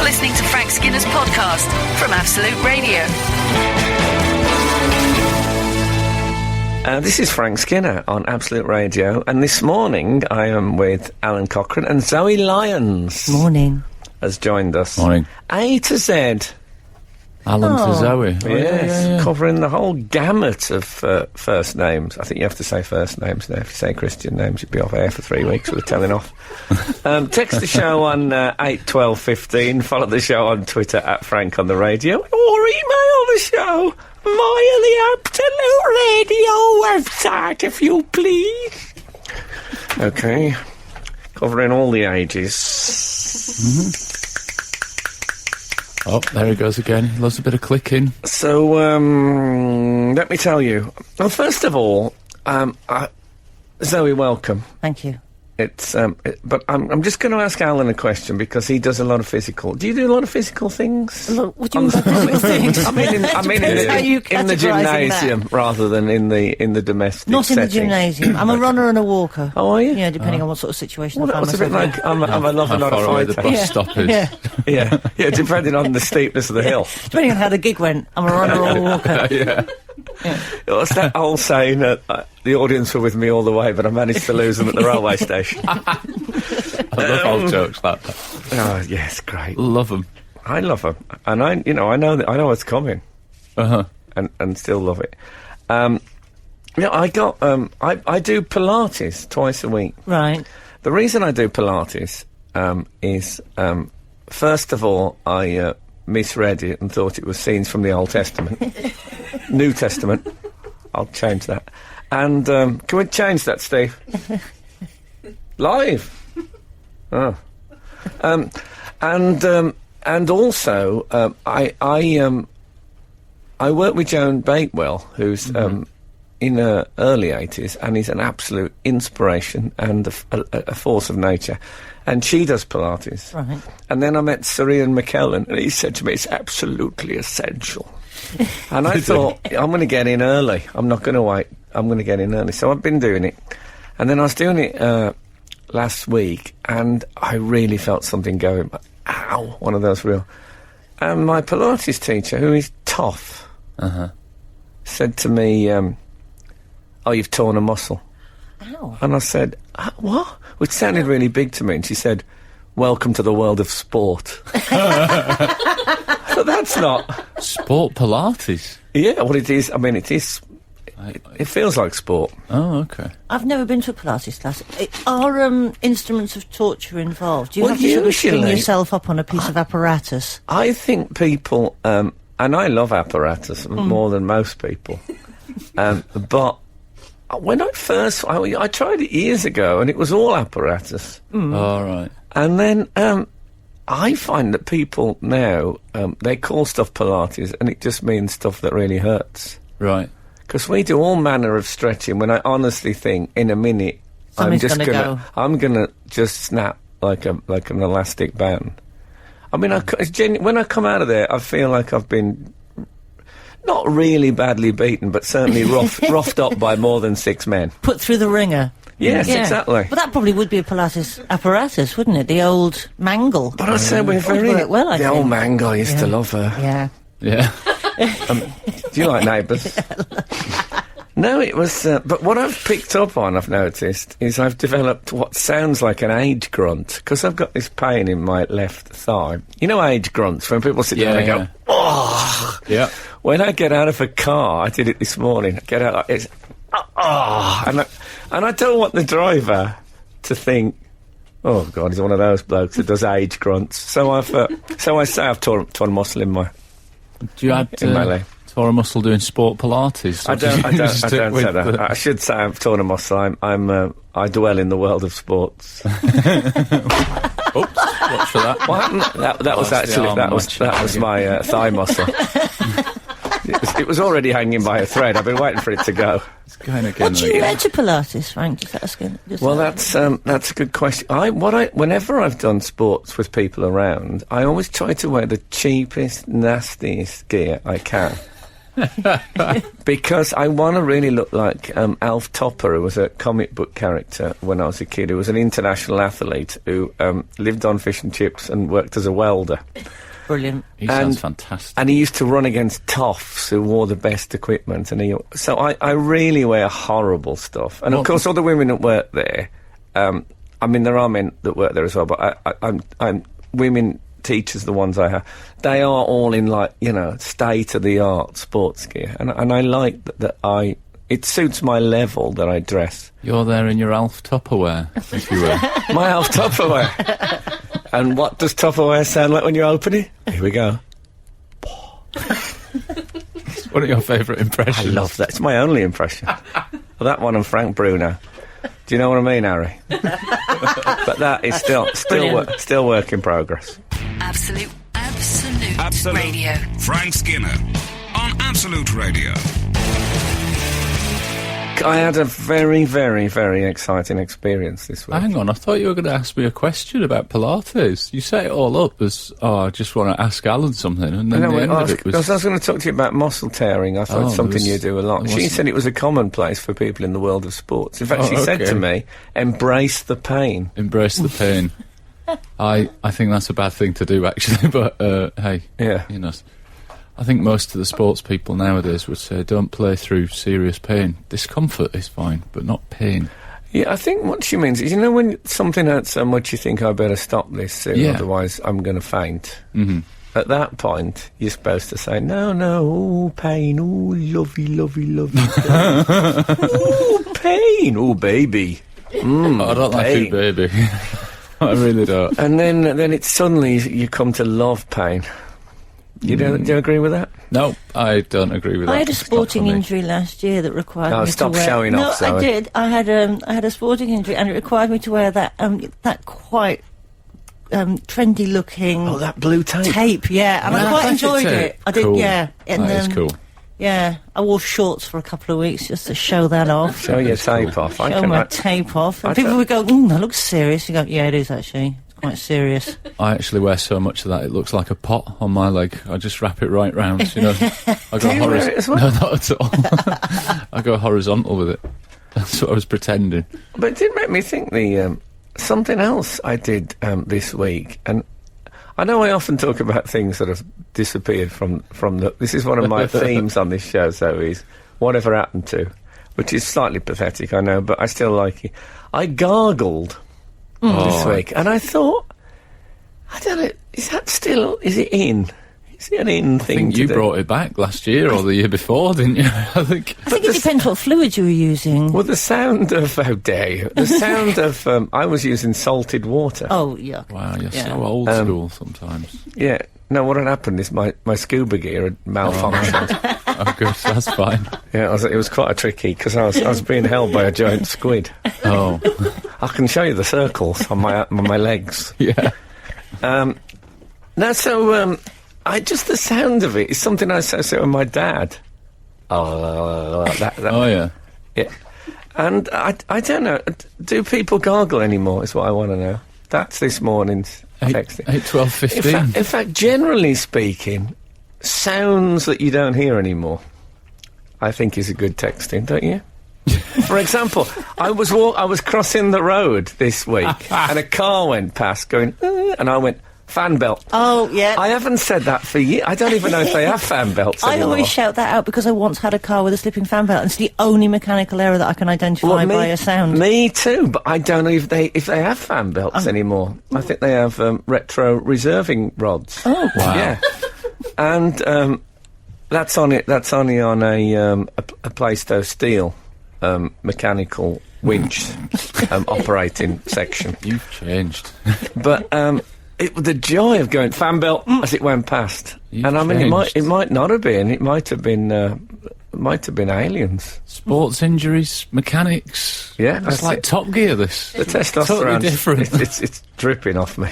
listening to Frank Skinner's podcast from Absolute Radio. This is Frank Skinner on Absolute Radio, and this morning I am with Alun Cochrane, and Zoe Lyons Morning. has joined us. Morning. A to Z. Alan to Zoe. Yes, covering the whole gamut of first names. I think you have to say first names now. If you say Christian names, you'd be off air for 3 weeks with a telling off. Text the show on 8 12 15. Follow the show on Twitter at Frank on the Radio, or email the show via the Absolute Radio website, if you please. Okay, covering all the ages. Mm-hmm. Oh, there he goes again. Loves a bit of clicking. So, let me tell you. Well, first of all, Zoe, welcome. Thank you. But I'm just going to ask Alan a question, because he does a lot of physical. Do you do a lot of physical things? What do you mean by physical things? I mean, in the gymnasium rather than in the domestic. Not in the setting. Gymnasium. I'm a runner and a walker. Oh, are you? Yeah, depending on what sort of situation I find It's a bit myself like I'm a lover, not a How far away the fighter. bus stop is. Yeah. Yeah, depending on the steepness of the hill. Depending on how the gig went, I'm a runner or a walker. Yeah. What's that old saying? The audience were with me all the way, but I managed to lose them at the railway station. I love old jokes like that. Oh, yes, great. Love them. I love them, and I know what's coming, and still love it. I got I do Pilates twice a week. Right. The reason I do Pilates is first of all, I misread it and thought it was scenes from the Old Testament, New Testament. I'll change that. And can we change that, Steve? Live. Oh. And also, I work with Joan Bakewell, who's in her early 80s, and is an absolute inspiration and a force of nature. And she does Pilates. Right. And then I met Sir Ian McKellen, and he said to me, it's absolutely essential. And I thought, I'm going to get in early. I'm not going to wait. I'm going to get in early. So I've been doing it. And then I was doing it last week, and I really felt something going. Ow! One of those real. And my Pilates teacher, who is tough, said to me, oh, you've torn a muscle. Ow. And I said, what? Which sounded really big to me. And she said, welcome to the world of sport. But that's not... Sport Pilates? Yeah, well, it is. I mean, it is... It feels like sport. Oh, okay. I've never been to a Pilates class. Are instruments of torture involved? Do you have to sort of usually, string yourself up on a piece of apparatus? I think people... and I love apparatus more than most people. But... When I first... I tried it years ago, and it was all apparatus. All right. And then I find that people now, they call stuff Pilates, and it just means stuff that really hurts. Right. Because we do all manner of stretching, when I honestly think, in a minute, I'm gonna just snap like an elastic band. I mean, when I come out of there, I feel like I've been... not really badly beaten, but certainly roughed up by more than 6 men. Put through the ringer. Yes, exactly. But that probably would be a Pilates apparatus, wouldn't it? The old mangle. But I say we're very... work well, I the think. old mangle, I used to love her. Yeah. Yeah. Do you like Neighbours? No, it was... but what I've picked up on, I've noticed, is I've developed what sounds like an age grunt, because I've got this pain in my left thigh. You know age grunts, when people sit down and go, oh! Yeah. When I get out of a car, I did it this morning, I get out like this, and I don't want the driver to think, oh, God, he's one of those blokes that does age grunts. So I say I've torn a muscle in my... Do you add my leg. Tore a muscle doing sport Pilates? I don't say that. I should say I've torn a muscle. I dwell in the world of sports. Oops, watch for that. What happened? That was my thigh muscle. It was already hanging by a thread. I've been waiting for it to go. It's going again. What do you wear to Pilates, Frank? Just asking. Well, that's a good question. Whenever I've done sports with people around, I always try to wear the cheapest, nastiest gear I can. Because I want to really look like Alf Topper, who was a comic book character when I was a kid, who was an international athlete who lived on fish and chips and worked as a welder. Brilliant. He sounds fantastic. And he used to run against toffs who wore the best equipment. And so I really wear horrible stuff. And, of course, all the women that work there, I mean, there are men that work there as well, but I'm women teachers, the ones I have, they are all in, like, you know, state-of-the-art sports gear. And I like that it suits my level that I dress. You're there in your Alf Tupperware, if you will. My Alf Tupperware. And what does Tupperware sound like when you open it? Here we go. It's one of your favourite impressions. I love that. It's my only impression. Well, that one and Frank Bruno. Do you know what I mean, Harry? But that is still work in progress. Absolute Radio. Frank Skinner on Absolute Radio. I had a very, very, very exciting experience this week. Hang on, I thought you were going to ask me a question about Pilates. You set it all up as, I just want to ask Alun something, and then No, the end I of it was... was going to talk to you about muscle tearing. I thought it's something you do a lot. She said it was a commonplace for people in the world of sports. In fact, she said to me, embrace the pain. Embrace the pain. I think that's a bad thing to do, actually, but, hey, Yeah. you know... I think most of the sports people nowadays would say, don't play through serious pain. Discomfort is fine, but not pain. Yeah, I think what she means is, you know, when something hurts so much you think, I better stop this soon, otherwise I'm going to faint. Mm-hmm. At that point, you're supposed to say, no, ooh, pain, ooh, lovey, lovey, lovey pain. Ooh, pain, ooh, baby. I don't like it, baby. I really don't. And then it's suddenly you come to love pain. Do you agree with that? No, I don't agree with that. I had a It's not sporting for me. injury last year that required me stop to wear... showing off, No, Zoe. I did. I had a sporting injury, and it required me to wear that quite trendy-looking... Oh, that blue tape. Yeah, and I quite enjoyed it. I did, cool. yeah. And, That is cool. Yeah, I wore shorts for a couple of weeks just to show that off. Show your tape off. Show my tape off. And people would go, that looks serious. You go, yeah, it is, actually. It's quite serious. I actually wear so much of that it looks like a pot on my leg. I just wrap it right round, you know. I go Do you wear it as well? No, not at all. I go horizontal with it. That's what I was pretending. But it did make me think something else I did this week, and I know I often talk about things that have disappeared from the... This is one of my themes on this show, so is whatever happened to, which is slightly pathetic, I know, but I still like it. I gargled this week, and I thought, I don't know, is it in? Is it an in thing I think to you do? brought it back last year or the year before, didn't you? I think it depends what fluid you were using. Well, the sound of... How dare you? The sound of... I was using salted water. Oh, yuck. wow, you're so old school sometimes. Yeah. No, what had happened is my scuba gear had malfunctioned. Oh, good, that's fine. Yeah, it was quite tricky because I was being held by a giant squid. Oh, I can show you the circles on my legs. yeah. The sound of it is something I associate with my dad. That. Oh, yeah. Yeah. And I don't know, do people gargle anymore is what I want to know. That's this morning's texting. 8, 12, 15. In fact, generally speaking, sounds that you don't hear anymore, I think is a good texting, don't you? For example, I was crossing the road this week, and a car went past going, and I went, fan belt. Oh, yeah. I haven't said that for years. I don't even know if they have fan belts I anymore. always shout that out because I once had a car with a slipping fan belt, and it's the only mechanical error that I can identify by a sound. Me too, but I don't know if they have fan belts anymore. I think they have retro reserving rods. Oh, wow. Yeah. And that's only on a Plaistow steel mechanical winch operating section. You've changed. But the joy of going fan belt as it went past, You've and I mean changed. it might not have been. It might have been aliens. Sports injuries, mechanics. Yeah, It's that's like it. Top Gear, this. The testosterone, Totally different. It's dripping off me.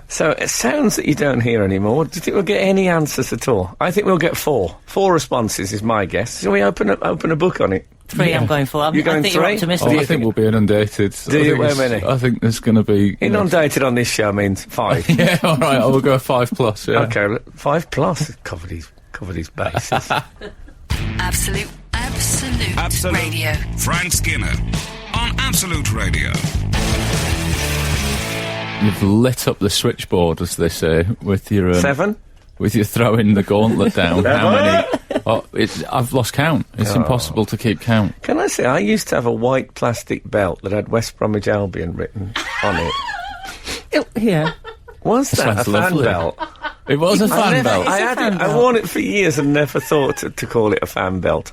So it sounds that you don't hear anymore. Do you think we'll get any answers at all? I think we'll get 4 responses is my guess. Shall we open a book on it? 3 I'm going for. You're going I think 3? you're optimistic. I think we'll be inundated. Do you? How many? I think there's going to be... you know- Inundated on this show means 5. Yeah, all right, I will go 5+, yeah. Okay, 5+. God, covered his bases. Absolute Radio. Frank Skinner on Absolute Radio. You've lit up the switchboard, as they say, with your... 7? With your throwing the gauntlet down. How many... Oh, I've lost count. It's impossible to keep count. Can I say, I used to have a white plastic belt that had West Bromwich Albion written on it. Yeah. Was that a fan lovely. belt? It was a fan belt. I worn it for years and never thought to call it a fan belt.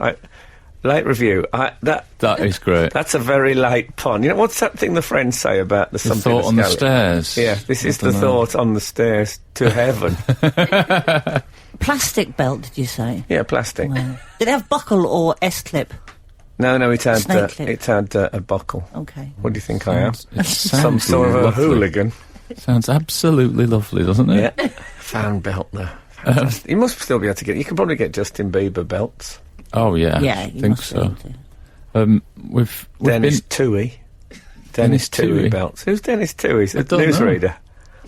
Late review. That is great. That's a very late pun. You know, what's that thing the French say about the something thought on the stairs? Yeah, this is the thought on the stairs to heaven. Plastic belt, did you say? Yeah, plastic. Wow. Did it have buckle or S-clip? No, it had Snake clip. a buckle. Okay. What do you think I am? It Some sort of a hooligan. Sounds absolutely lovely, doesn't it? Yeah. Fan belt, though. You must still be able to get... You can probably get Justin Bieber belts. Oh, yeah. Yeah, I think so. We've Dennis been... Toohey. Dennis Toohey Toohey. belts. Who's Dennis Toohey? He's a don't newsreader.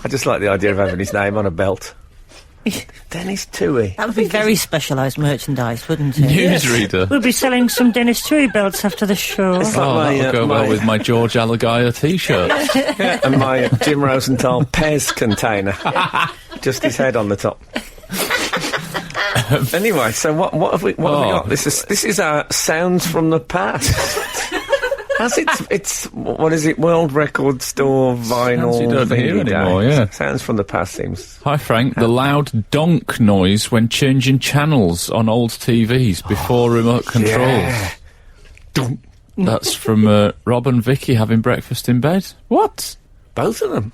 I just like the idea of having his name on a belt. Dennis Toohey. That would be very specialised merchandise, wouldn't it? Newsreader. We'll be selling some Dennis Toohey belts after the show. It's like That'll go well with my George Alagaya t-shirt. and my Jim Rosenthal Pez container. Just his head on the top. Anyway, so what have we got? This is our sounds from the past. It's what is it? World Record Store vinyl. Sounds you don't hear anymore. Yeah. Sounds from the past seems. Hi Frank. The loud donk noise when changing channels on old TVs before remote controls. Yeah. Donk. That's from Rob and Vicky having breakfast in bed. What? Both of them.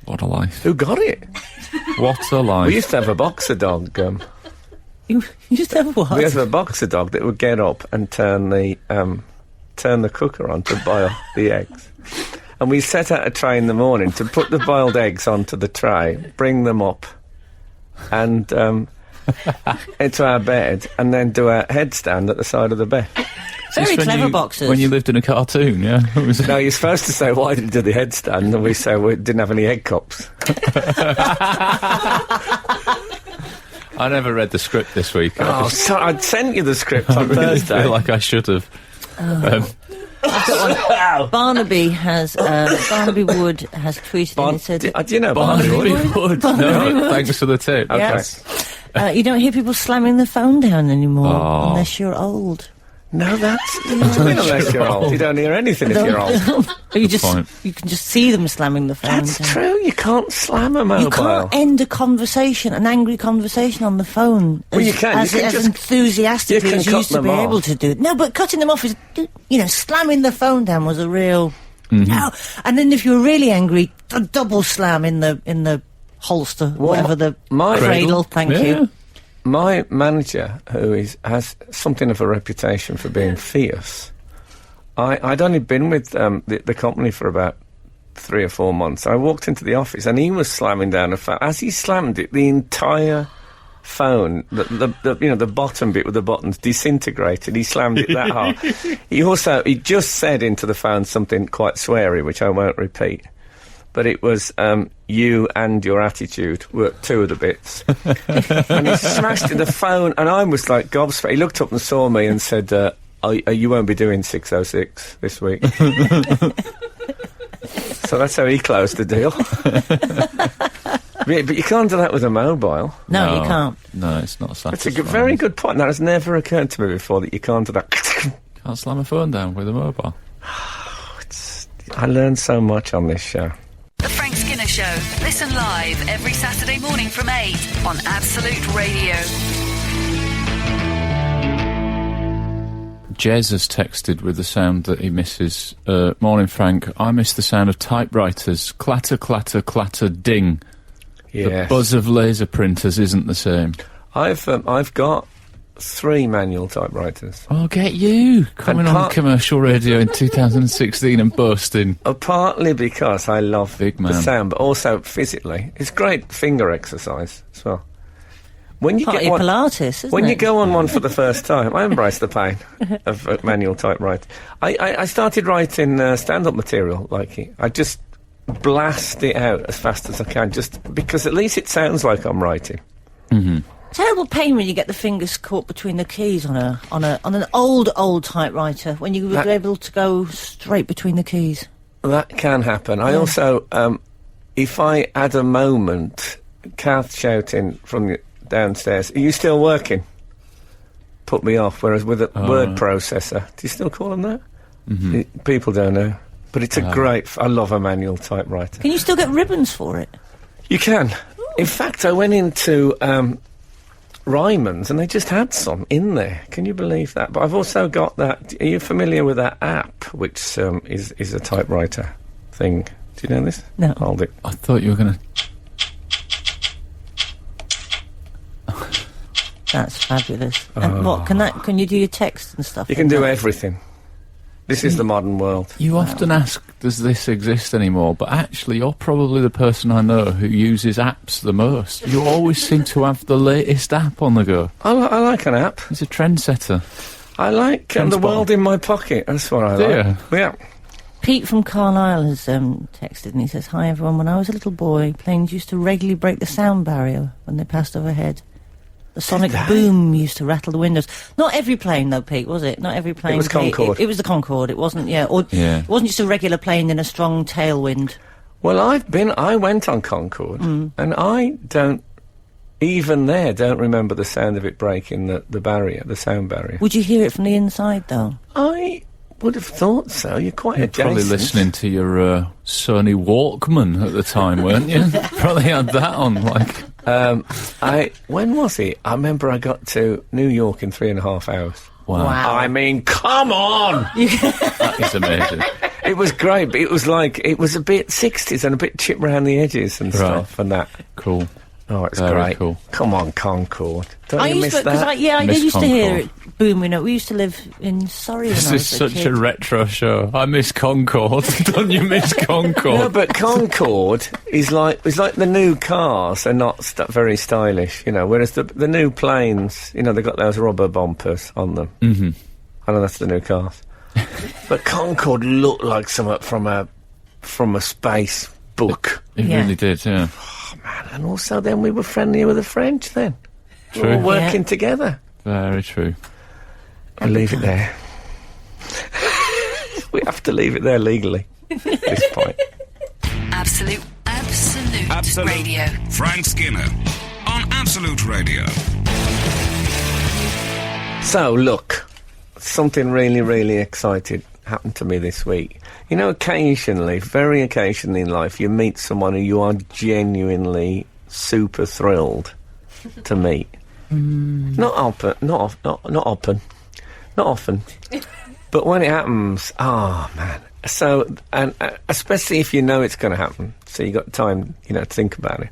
What a life. Who got it? What a life. We used to have a boxer dog. You used to have what? We had a boxer dog that would get up and turn the cooker on to boil the eggs. And we set out a tray in the morning to put the boiled eggs onto the tray, bring them up, and into our bed, and then do a headstand at the side of the bed. Very clever boxers. When you lived in a cartoon, yeah? No, you're supposed to say, why did you do the headstand? And we say, we didn't have any egg cups. I never read the script this week. I'd sent you the script on Thursday. I feel like I should have. Barnaby Wood has tweeted and he said... Do you know Barnaby Barnaby? Wood? No, thanks for the tip. Okay. Yes. You don't hear people slamming the phone down anymore unless you're old. No, that's... unless you're old. You don't hear anything if you're old. You can just see them slamming the phone That's down. true. You can't slam a mobile. You can't end a conversation, an angry conversation on the phone. Well, you can. As enthusiastically as you used to be able to do. No, but cutting them off is, slamming the phone down was a real... No. And then if you were really angry, a double slam in the holster, whatever the cradle. Thank you. My manager, who has something of a reputation for being fierce, I'd only been with the company for about 3 or 4 months. I walked into the office and he was slamming down a phone. As he slammed it, the entire phone, the bottom bit with the buttons disintegrated. He slammed it that hard. He just said into the phone something quite sweary, which I won't repeat. But it was you and your attitude were two of the bits. And he smashed in the phone, and I was like gobsmacked. He looked up and saw me and said, you won't be doing 606 this week. So that's how he closed the deal. But you can't do that with a mobile. No, you can't. No, it's not satisfying. It's a very good point. That has never occurred to me before, that you can't do that. Can't slam a phone down with a mobile. I learned so much on this show. The Frank Skinner Show. Listen live every Saturday morning from 8 on Absolute Radio. Jez has texted with the sound that he misses. Morning, Frank. I miss the sound of typewriters. Clatter, clatter, clatter, ding. Yes. The buzz of laser printers isn't the same. I've got 3 manual typewriters. Oh, get you coming on commercial radio in 2016 and boasting. Partly because I love Big the man. sound, but also physically. It's great finger exercise as well. When you Partly Pilates, isn't when it? you go on one for the first time, I embrace the pain of manual typewriting. I started writing stand-up material like it. I just blast it out as fast as I can, just because at least it sounds like I'm writing. Mm-hmm. Terrible pain when you get the fingers caught between the keys on an old typewriter, when you were able to go straight between the keys. That can happen. I also, if I had a moment, Kath shouting from the downstairs, "Are you still working?" Put me off. Whereas with a word processor, do you still call them that? Mm-hmm. People don't know. But it's a great... I love a manual typewriter. Can you still get ribbons for it? You can. Ooh. In fact, I went into Ryman's and they just had some in there. Can you believe that? But I've also got that... Are you familiar with that app, which is a typewriter thing? Do you know this? No. Hold it. I thought you were going to... That's fabulous. And what, can you do your text and stuff? You can do everything. This is the modern world. You often ask, does this exist anymore? But actually, you're probably the person I know who uses apps the most. You always seem to have the latest app on the go. I like an app. He's a trendsetter. I like the world in my pocket. That's what I like. Yeah. Pete from Carlisle has texted and he says, "Hi everyone, when I was a little boy, planes used to regularly break the sound barrier when they passed overhead. The sonic boom used to rattle the windows." Not every plane, though, Pete, was it? Not every plane. It was Concorde. It was the Concorde. It wasn't. It wasn't just a regular plane in a strong tailwind. Well, I went on Concorde, and I don't remember the sound of it breaking the barrier, the sound barrier. Would you hear it from the inside, though? I would have thought so. You're adjacent. Probably listening to your Sony Walkman at the time, weren't you? Probably had that on, like... when was it? I remember I got to New York in 3.5 hours. Wow. I mean, come on! That is amazing. It was great, but it was a bit 60s and a bit chipped round the edges and stuff and that. Cool. Oh, it's Very great. Cool. Come on, Concorde. Don't you miss that? I used to hear it booming up. We used to live in Surrey when I was a kid. This is such a retro show. I miss Concorde. Don't you miss Concorde? No, but Concorde is like the new cars are not very stylish, whereas the new planes, they've got those rubber bumpers on them. Mm-hmm. I know that's the new cars. But Concorde looked like something from a space book. It really did, yeah. Oh, man, and also then we were friendly with the French then. True. We were working together. Very true. I'll leave it there. We have to leave it there legally at this point. Absolute Radio. Frank Skinner on Absolute Radio. So, look, something really, really exciting happened to me this week. Occasionally, very occasionally in life, you meet someone who you are genuinely super thrilled to meet. Not often. But when it happens, man. So, and especially if you know it's going to happen, so you got time, to think about it.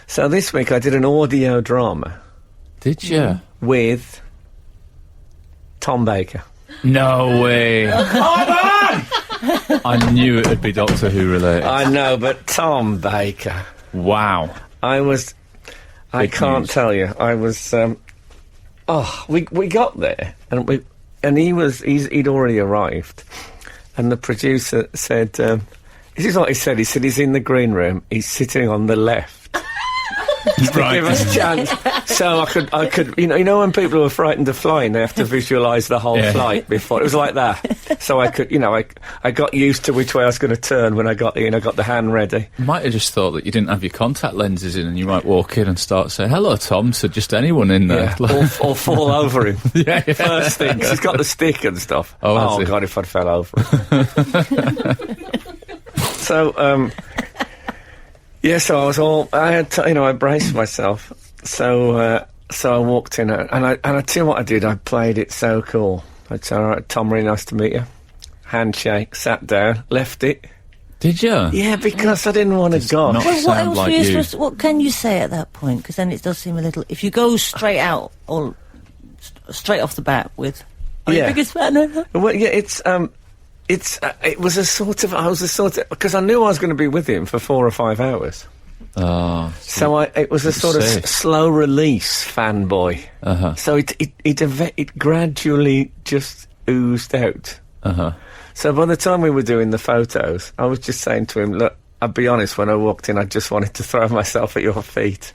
So this week I did an audio drama. Did you? With Tom Baker. No way. I knew it would be Doctor Who related. I know, but Tom Baker. Wow. I can't tell you. I was, we got there, and he'd already arrived, and the producer said, this is what he said he's in the green room, he's sitting on the left. To give us a chance. So I could, when people who are frightened of flying, they have to visualise the whole flight before. It was like that. So I could, I got used to which way I was going to turn when I got in. I got the hand ready. You might have just thought that you didn't have your contact lenses in, and you might walk in and start saying hello, Tom, to just anyone in there, or fall over him. Yeah. First thing, 'cause he's got the stick and stuff. Oh God, if I'd fell over him. So. So I had I braced myself. So I walked in, and I tell you what I did. I played it so cool. I'd say, all right, Tom, really nice to meet you. Handshake, sat down, left it. Did you? Yeah, because I didn't want to go. What can you say at that point? Because then it does seem a little... If you go straight out, or straight off the bat with... Are you the biggest fan ever? Well, yeah, it was a sort of... Because I knew I was going to be with him for 4 or 5 hours. Oh. So it was a sort of slow release fanboy. Uh-huh. So it gradually just oozed out. Uh-huh. So by the time we were doing the photos, I was just saying to him, look, I'll be honest, when I walked in, I just wanted to throw myself at your feet.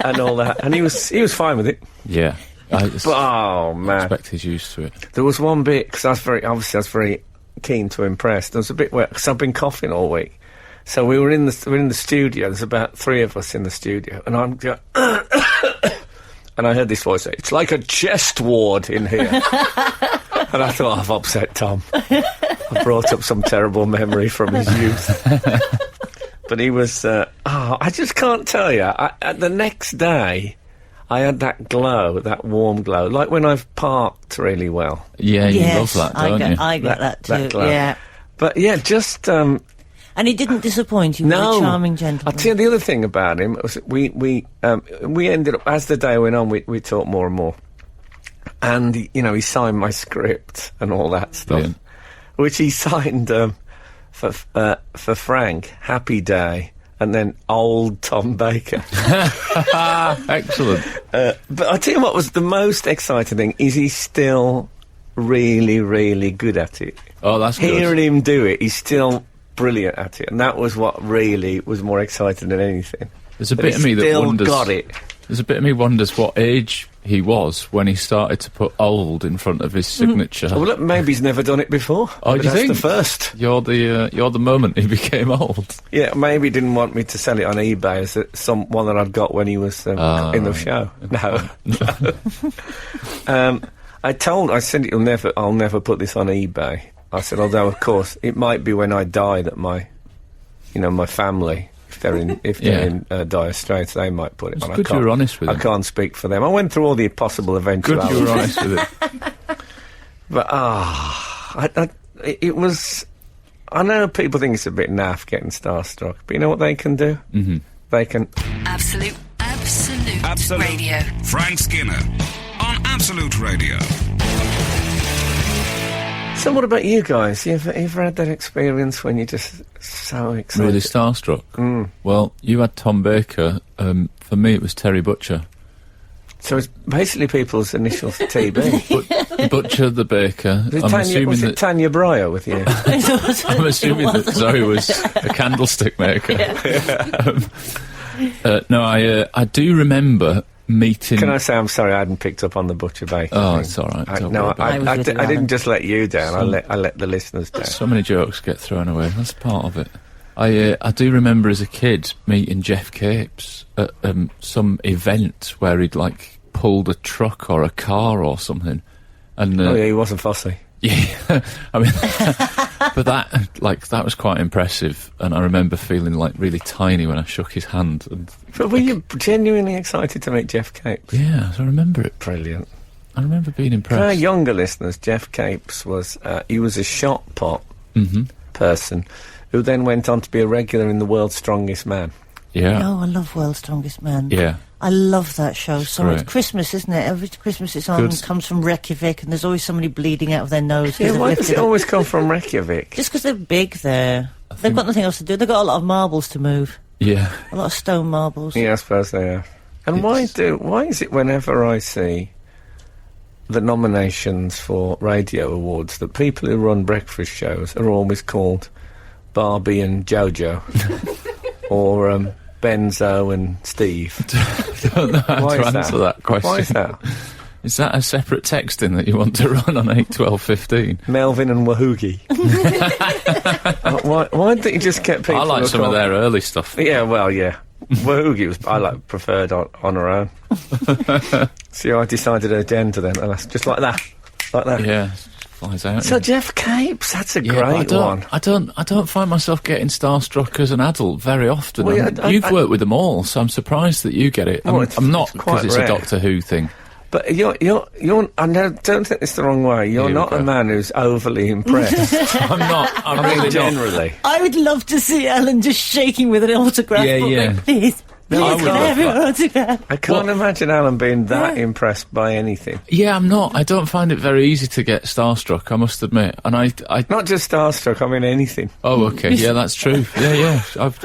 and all that. And he was fine with it. Yeah. Oh, man. I expect he's used to it. There was one bit, because I was very keen to impress. There was a bit where, because I've been coughing all week. So we're in the studio. There's about 3 of us in the studio. And I'm going, and I heard this voice say, "It's like a chest ward in here." And I thought, I've upset Tom. I brought up some terrible memory from his youth. But he was, I just can't tell you. The next day, I had that glow, that warm glow, like when I've parked really well. Yeah, you love that, don't you? I get that too, glow. yeah. But yeah, just... and he didn't disappoint you, no. was a charming gentleman. I'll tell you the other thing about him, was we ended up, as the day went on, we talked more and more. And, he signed my script and all that stuff. Brilliant. Which he signed for Frank, Happy Day, and then Old Tom Baker. Excellent. But I tell you what was the most exciting thing, is he's still really, really good at it. Oh, that's good. Hearing him do it, he's still brilliant at it, and that was what really was more exciting than anything. There's a bit of me that wonders... got it. There's a bit of me wonders what age he was when he started to put old in front of his signature. Well, look, maybe he's never done it before. Oh, do you think? That's the first. You're the moment he became old. Yeah, maybe he didn't want me to sell it on eBay as one that I'd got when he was in the show. No. I said I'll never put this on eBay. I said, although of course it might be when I die that my family, if they're in dire straits, they might put it on. Good you were honest with him. I can't speak for them. I went through all the possible eventualities. Good you were honest with it. But it was. I know people think it's a bit naff getting starstruck, but you know what they can do? Mm-hmm. They can. Absolute Radio. Frank Skinner on Absolute Radio. So what about you guys? You ever had that experience when you're just so excited? Really starstruck? Mm. Well, you had Tom Baker. For me, it was Terry Butcher. So it's basically people's initials TB. Butcher the Baker. Was it Tanya Breyer with you? I'm assuming that Zoe was a candlestick maker. No, I do remember meeting... Can I say I'm sorry I hadn't picked up on the Butcher Baker thing. It's all right. I didn't just let you down. I let the listeners down. So many jokes get thrown away. That's part of it. I do remember as a kid meeting Jeff Capes at some event where he'd pulled a truck or a car or something. And he wasn't fussy. Yeah, I mean, but that was quite impressive, and I remember feeling really tiny when I shook his hand. But were you genuinely excited to meet Jeff Capes? Yeah, I remember it. Brilliant. I remember being impressed. For our younger listeners, Jeff Capes was he was a shot pot person who then went on to be a regular in The World's Strongest Man. Yeah. Oh, I love World's Strongest Man. Yeah. I love that show so much. Great. Christmas, isn't it? Every Christmas it's on, comes from Reykjavik, and there's always somebody bleeding out of their nose. Yeah, why does it always come from Reykjavik? Just because they're big there. They've got nothing else to do. They've got a lot of marbles to move. Yeah. A lot of stone marbles. Yeah, I suppose they are. And why is it whenever I see the nominations for radio awards that people who run breakfast shows are always called Barbie and Jojo or Benzo and Steve? Don't know how to answer that question. Why is that? Is that a separate texting that you want to run on 8, 12, 15? Melvin and Wahoogie. Why didn't you just get people? I like some of their early stuff. Yeah, well, yeah. Wahoogie was preferred on her own. See, I decided her gender then, just like that. Yeah. Flies out. So Jeff Capes, that's a great one. I don't find myself getting starstruck as an adult very often. Well, you've worked with them all, so I'm surprised that you get it. I'm not, because it's a Doctor Who thing. But you're I don't take this the wrong way. You're not a man who's overly impressed. I'm not. I'm really generally. I would love to see Ellen just shaking with an autograph. Yeah. Please. No, I would have your autograph. I can't imagine Alan being that impressed by anything. Yeah, I'm not. I don't find it very easy to get starstruck, I must admit. And I not just starstruck, I mean anything. Oh, okay. Yeah, that's true. Yeah. What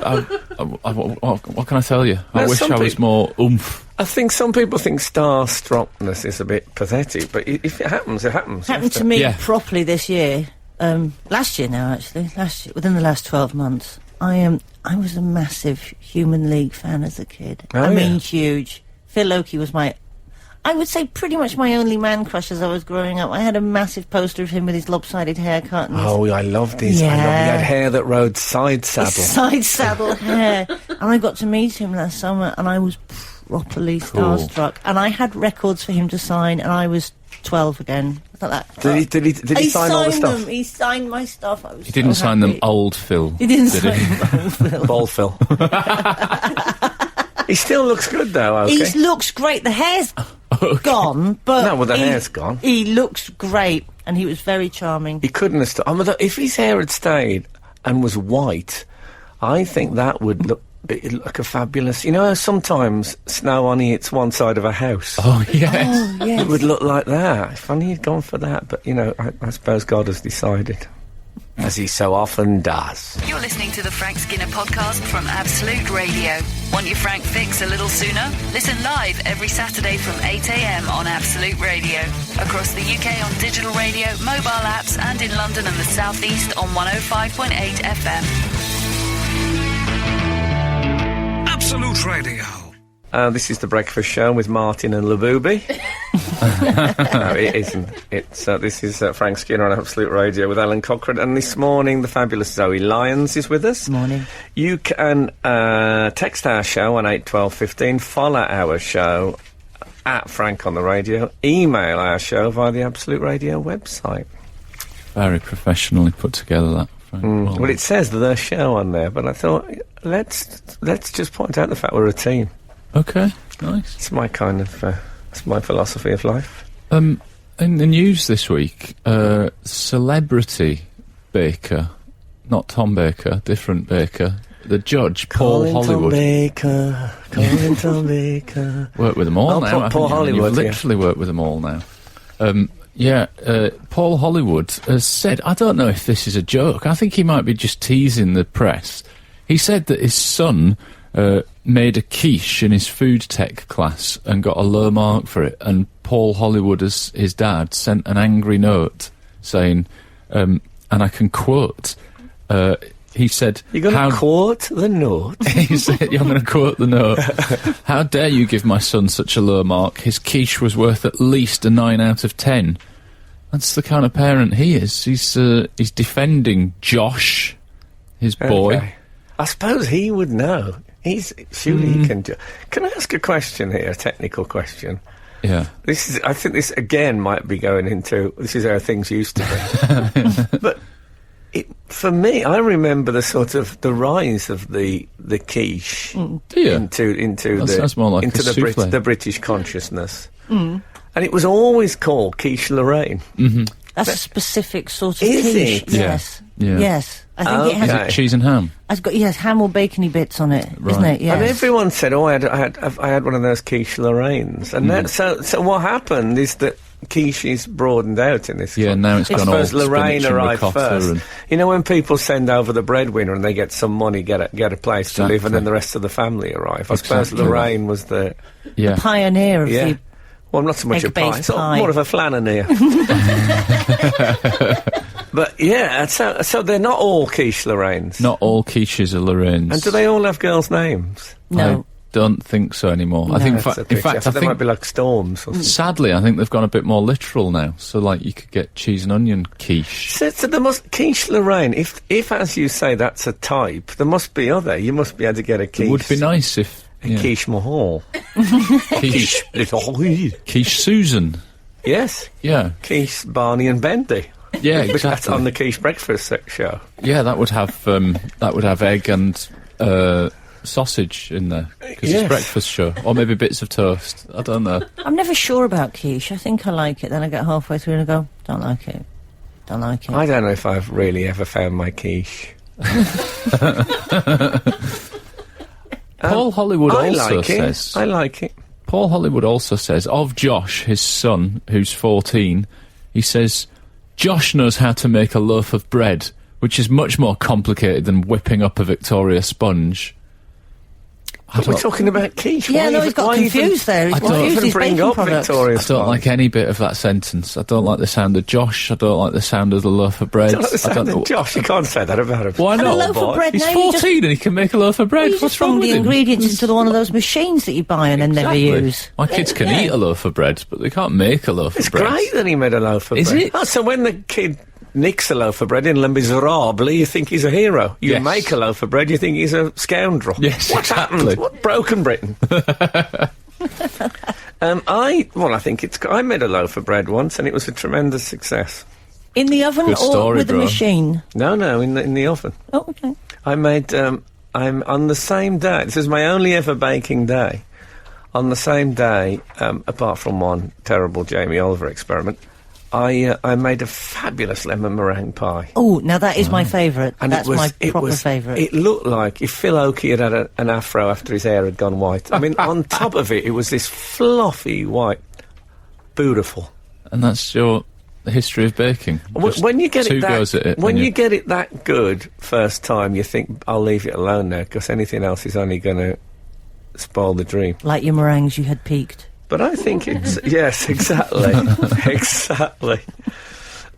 can I tell you? I wish I was more oomph. I think some people think starstruckness is a bit pathetic, but if it happens, it happens. Happened to me properly this year. Last year now, actually. Within the last 12 months. I was a massive Human League fan as a kid. Oh, I mean, yeah. huge. Phil Oakey was I would say pretty much my only man crush as I was growing up. I had a massive poster of him with his lopsided haircut. And Oh, I loved his. Yeah. I loved, he had hair that rode side his saddle. side saddle hair. And I got to meet him last summer, and I was properly starstruck. And I had records for him to sign, and I was 12 again. I thought that. Did he sign all the signed stuff? them. He signed my stuff. I was He didn't so sign them happy. old Phil. He didn't did sign he? them old Phil. Ball Phil. He still looks good though. Okay. He looks great. The hair's gone, but No, well, the hair's gone. He looks great, and he was very charming. He couldn't have. If his hair had stayed and was white, I think that would look like a fabulous. You know, how sometimes snow only hits one side of a house. Oh, yes. Oh, yes. It would look like that. If only he'd gone for that. But you know, I suppose God has decided, as he so often does. You're listening to the Frank Skinner podcast from Absolute Radio. Want your Frank fix a little sooner? Listen live every Saturday from 8 a.m. on Absolute Radio. Across the UK on digital radio, mobile apps, and in London and the South East on 105.8 FM. Absolute Radio. This is the Breakfast Show with Martin and Labubi. No, it isn't. This is Frank Skinner on Absolute Radio with Alan Cochrane. And this morning, the fabulous Zoe Lyons is with us. Morning. You can text our show on 81215, follow our show at Frank on the Radio, email our show via the Absolute Radio website. Very professionally put together, that. Frank. Well, it says the show on there, but I thought, let's just point out the fact we're a team. Okay, nice. It's my kind of, it's my philosophy of life. In the news this week, celebrity baker, not Tom Baker, different baker, the judge, Paul Hollywood. Calling Tom Baker. Worked with them all Oh, now, Paul haven't you? Hollywood, You've yeah. literally worked with them all now. Paul Hollywood has said, I don't know if this is a joke, I think he might be just teasing the press. He said that his son made a quiche in his food tech class and got a low mark for it, and Paul Hollywood, as his dad, sent an angry note saying, and I can quote, he said... You're going to quote the note? He said, I'm going to quote the note. How dare you give my son such a low mark? His quiche was worth at least a 9 out of 10. That's the kind of parent he is. He's defending Josh, his boy. Okay. I suppose he would know. Surely he can. Can I ask a question here? A technical question. Yeah. I think this again might be going into. This is how things used to be. But for me, I remember the rise of the quiche Do you? into That's more like a souffle. the British consciousness, and it was always called Quiche Lorraine. That's a specific sort of Is quiche. it? Yes. Yeah. Yes. I think it has. Okay. Cheese and ham. It's got ham or bacony bits on it, isn't Right. it? Yes. And everyone said, "Oh, I had one of those quiche Lorraines," and that, so what happened is that quiche is broadened out in this. Yeah, now it's I gone all suppose Lorraine spinach and arrived ricotta first. and- You know, when people send over the breadwinner and they get some money, get a place to live, Exactly. and then the rest of the family arrive. I suppose Exactly. Lorraine was the Yeah. pioneer of yeah. the. Well, not so much a pie, egg-based sort of pie. more of a flanineer. But yeah, so they're not all quiche Lorraines. Not all quiches are Lorraines. And do they all have girls' names? No. I don't think so anymore. I think, That's a in pity. fact, I they might think be like Storms or something. sadly, I think they've gone a bit more literal now. So, like, you could get cheese and onion quiche. So there must quiche Lorraine. If as you say that's a type, there must be other. You must be able to get a quiche. It would be nice if Quiche Mahal. quiche, quiche Susan. Yes, Yeah, quiche Barney and Bendy. yeah, That's exactly. on the quiche breakfast show. Yeah, that would have egg and sausage in there because Yes. it's breakfast show, or maybe bits of toast. I don't know. I'm never sure about quiche. I think I like it. Then I get halfway through and I go, don't like it. Don't like it. I don't know if I've really ever found my quiche. Paul Hollywood I also like it. says. I like it. Paul Hollywood also says of Josh, his son, who's 14. He says, Josh knows how to make a loaf of bread, which is much more complicated than whipping up a Victoria sponge. We're talking about quiche. Yeah, no, he's got confused there. He's confused his baking products. I don't like any bit of that sentence. I don't like the sound of Josh. I don't like the sound of the loaf of bread. I don't like the sound of Josh. You can't say that about him. Why not? A loaf of bread. He's now, 14 and he can make a loaf of bread. You What's just wrong put with the him? ingredients into one of those machines that you buy and then never use. My kids can eat a loaf of bread, but they can't make a loaf of bread. It's great that he made a loaf of bread. Is it? Oh, so when the kid nicks a loaf of bread in Les Miserables, you think he's a hero. You Yes. make a loaf of bread, you think he's a scoundrel. Yes, What's exactly. happened? What broken Britain? I think I made a loaf of bread once, and it was a tremendous success. In the oven Good or story, with a bro. machine? No, in the oven. Oh, okay. I made. I'm on the same day. This is my only ever baking day. On the same day, apart from one terrible Jamie Oliver experiment, I made a fabulous lemon meringue pie. Oh, now that is my favourite. And That's my proper favourite. It looked like if Phil Oakey had an afro after his hair had gone white. I mean, on top of it, it was this fluffy white, beautiful. And that's your history of baking. Just When you get two it that, goes at it, when and you get it that good first time, you think I'll leave it alone now because anything else is only going to spoil the dream. Like your meringues, you had peaked. But I think it's yes, exactly, exactly.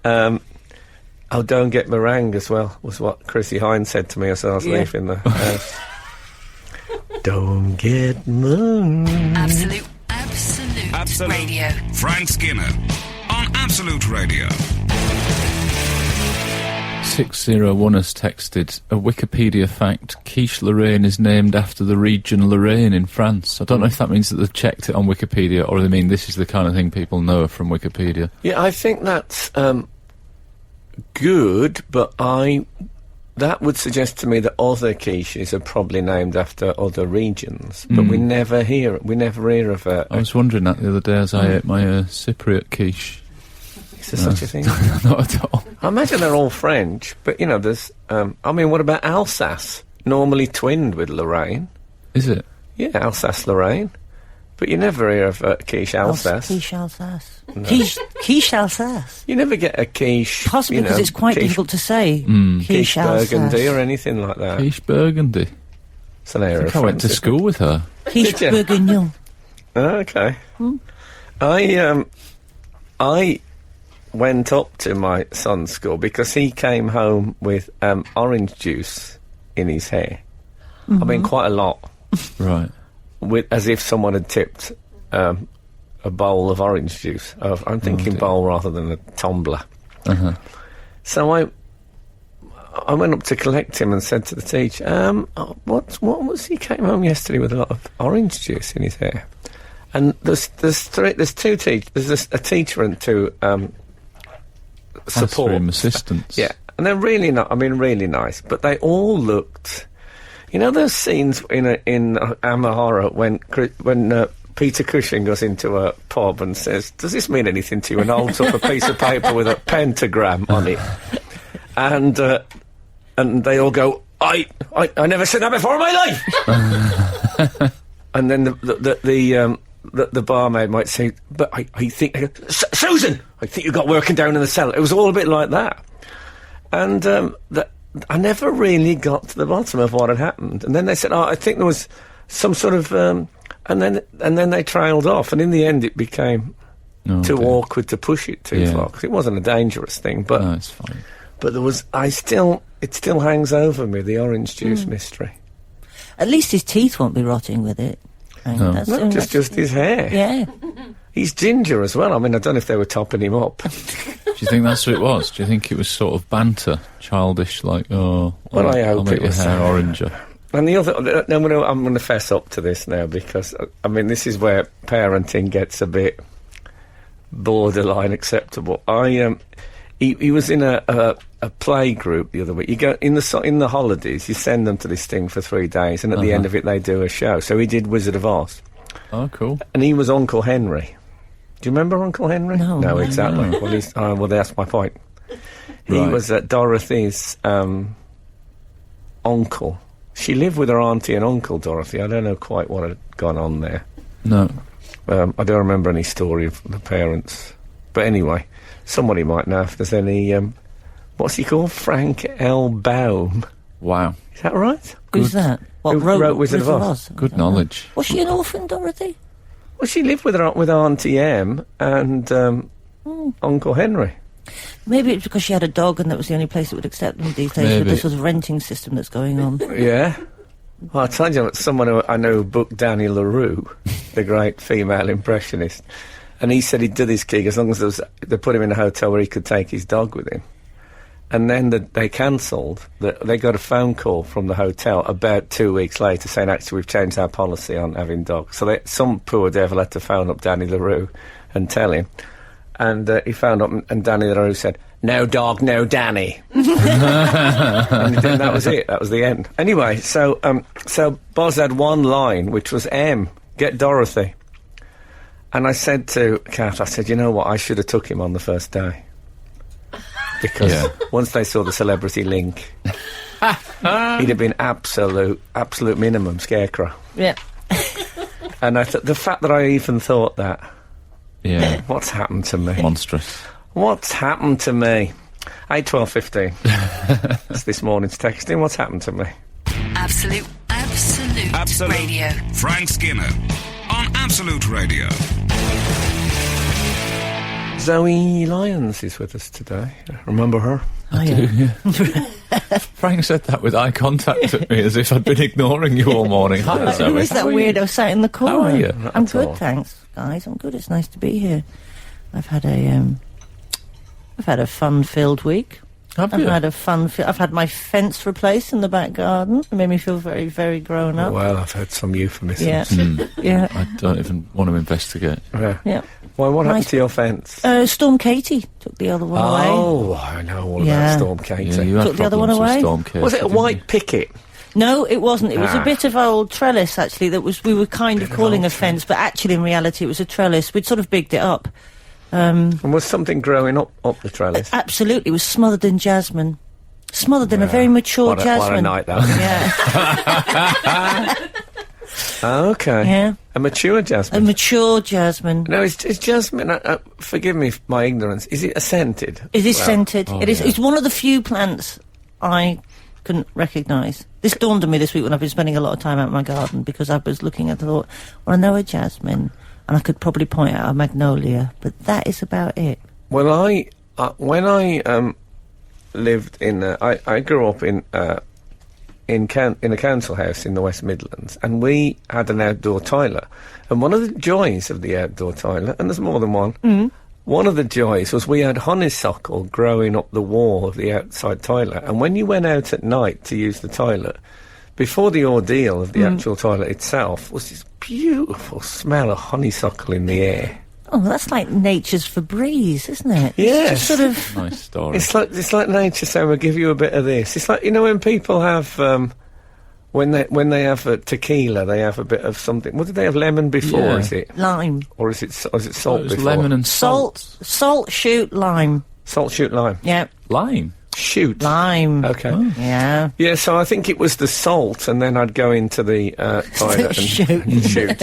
Don't get meringue as well was what Chrissy Hines said to me as I was leaving the house. Don't get meringue. Absolute Radio. Frank Skinner on Absolute Radio. 601 has texted a Wikipedia fact: Quiche Lorraine is named after the region Lorraine in France. I don't know if that means that they've checked it on Wikipedia or they mean this is the kind of thing people know from Wikipedia. Yeah, I think that's good, but that would suggest to me that other quiches are probably named after other regions, but we never hear of I was wondering that the other day as I ate my Cypriot quiche. Is there such a thing? Not at all. I imagine they're all French, but there's what about Alsace? Normally twinned with Lorraine. Is it? Yeah, Alsace-Lorraine. But you never hear of quiche Alsace. Quiche Alsace. No. Quiche Alsace. You never get a quiche. Possibly because it's quite difficult to say. Quiche Burgundy or anything like that. Quiche Burgundy. It's an area of I went to school with her. Quiche Bourguignon. Oh, okay. I went up to my son's school because he came home with orange juice in his hair. I mean, quite a lot. Right. As if someone had tipped a bowl of orange juice. I'm thinking bowl rather than a tumbler. So I went up to collect him and said to the teacher, what was he came home yesterday with a lot of orange juice in his hair? And there's two teachers. There's a teacher and two support assistants. Yeah, and they're really really nice. But they all looked. You know those scenes in Amahara when Peter Cushing goes into a pub and says, "Does this mean anything to you?" and holds up a piece of paper with a pentagram on it, and they all go, "I never said that before in my life." And then the barmaid might say, "But I think Susan, I think you got working down in the cellar." It was all a bit like that, and I never really got to the bottom of what had happened. And then they said, I think there was some sort of... and then they trailed off. And in the end, it became too awkward to push it too far. Because it wasn't a dangerous thing. But, no, it's fine. But there was... It still hangs over me, the orange juice mystery. At least his teeth won't be rotting with it. No, just his hair. Yeah. He's ginger as well. I mean, I don't know if they were topping him up. Do you think that's what it was? Do you think it was sort of banter, childish, like, I hope I'll make your hair oranger? And the other, I'm going to fess up to this now because this is where parenting gets a bit borderline acceptable. He was in a play group the other week. You go in the holidays, you send them to this thing for 3 days, and at the end of it, they do a show. So he did Wizard of Oz. Oh, cool! And he was Uncle Henry. Do you remember Uncle Henry? No, exactly. No. Well, that's my point. He was Dorothy's uncle. She lived with her auntie and uncle, Dorothy. I don't know quite what had gone on there. No. I don't remember any story of the parents. But anyway, somebody might know if there's any... what's he called? Frank L. Baum. Wow. Is that right? Who's that? What, Who wrote Wizard of Oz? Good knowledge. Was she an orphan, Dorothy? Well, she lived with Auntie Em and Uncle Henry. Maybe it's because she had a dog and that was the only place that would accept them these days with this sort of renting system that's going on. Yeah. Well, I told you, someone who I know booked Danny LaRue, the great female impressionist, and he said he'd do this gig as long as they put him in a hotel where he could take his dog with him. And then they cancelled. They got a phone call from the hotel about 2 weeks later saying, actually, we've changed our policy on having dogs. So some poor devil had to phone up Danny LaRue and tell him. And he phoned up and Danny LaRue said, "No dog, no Danny." And then that was it. That was the end. Anyway, so Boz had one line, which was, "M, get Dorothy." And I said to Kath, I said, you know what, I should have took him on the first day. Because once they saw the celebrity link, he'd have been absolute minimum scarecrow. Yeah. And I thought, the fact that I even thought that, Yeah. what's happened to me? Monstrous. What's happened to me? 8, 12, 15. That's this morning's texting. What's happened to me? Absolute Radio. Frank Skinner on Absolute Radio. Zoe Lyons is with us today. Remember her? Oh, yeah. Frank said that with eye contact at me as if I'd been ignoring you all morning. Hi, Who Zoe. is that weirdo sat in the corner? How are you? I'm Not at good, all. thanks, guys. I'm good. It's nice to be here. I've had a fun-filled week. Have I've you? had I've had my fence replaced in the back garden. It made me feel very, very grown up. Well, I've heard some euphemisms. Yeah. Yeah. I don't even want to investigate. Yeah. Yeah. Well, what happened Nice. to your fence? Storm Katie took the other one away. Oh, I know all Yeah. about Storm Katie. Yeah, you had Took the other one problems with away? Storm Katie, Was it a didn't white you? picket? No, it wasn't. It was a bit of old trellis, actually, we were kind of Bit of calling old a fence, but actually in reality it was a trellis. We'd sort of bigged it up. And was something growing up the trellis? Absolutely. It was smothered in jasmine. Smothered in a very mature What a jasmine. night that was. Yeah. Okay. Yeah. A mature A jasmine. mature jasmine. No, is jasmine, forgive me for my ignorance, is it scented? It is scented. oh, It is. yeah. It's one of the few plants I couldn't recognise. This dawned on me this week when I've been spending a lot of time out in my garden because I was looking at the thought, well, I know a jasmine, and I could probably point out a magnolia, but that is about it. Well, when I lived in, I grew up in a council house in the West Midlands, and we had an outdoor toilet. And one of the joys of the outdoor toilet, and there's more than one, one of the joys was we had honeysuckle growing up the wall of the outside toilet. And when you went out at night to use the toilet, before the ordeal of the actual toilet itself, was this beautiful smell of honeysuckle in the air. Oh, that's like nature's Febreze, isn't it? Yes. It's just sort of. Nice story. It's like nature saying, "We'll give you a bit of this." It's like, you know, when people have when they have a tequila, they have a bit of something. What did they have? Lemon before? Yeah. Is it? Lime. Or is it salt it was before? lemon and Salt, shoot, lime. Salt, shoot, lime. Yeah, lime. Shoot. lime. Okay. Yeah. Yeah, so I think it was the salt, and then I'd go into the toilet and shoot.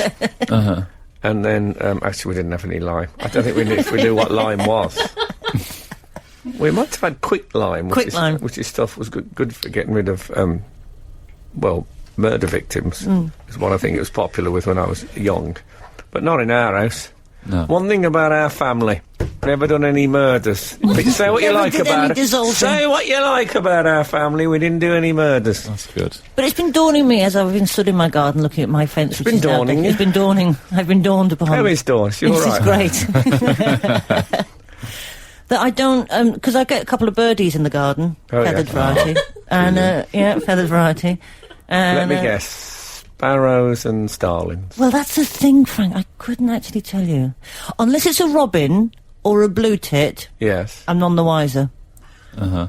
And then, actually, we didn't have any lime. I don't think we knew what lime was. We might have had quick lime, which is stuff was good for getting rid of, murder victims. Is what I think it was popular with when I was young, but not in our house. No. One thing about our family, never done any murders. Say what you Never like did about any it. dissolving. Say what you like about our family. We didn't do any murders. That's good. But it's been dawning me as I've been stood in my garden looking at my fence. been dawning you? It's been dawning. I've been dawned upon. How is Dawn? You're This right. is great. That I don't, because I get a couple of birdies in the garden, Oh, yeah. feathered variety, and feathered variety. Let And, me guess. Sparrows and starlings. Well, that's the thing, Frank. I couldn't actually tell you, unless it's a robin or a blue tit. Yes. I'm none the wiser.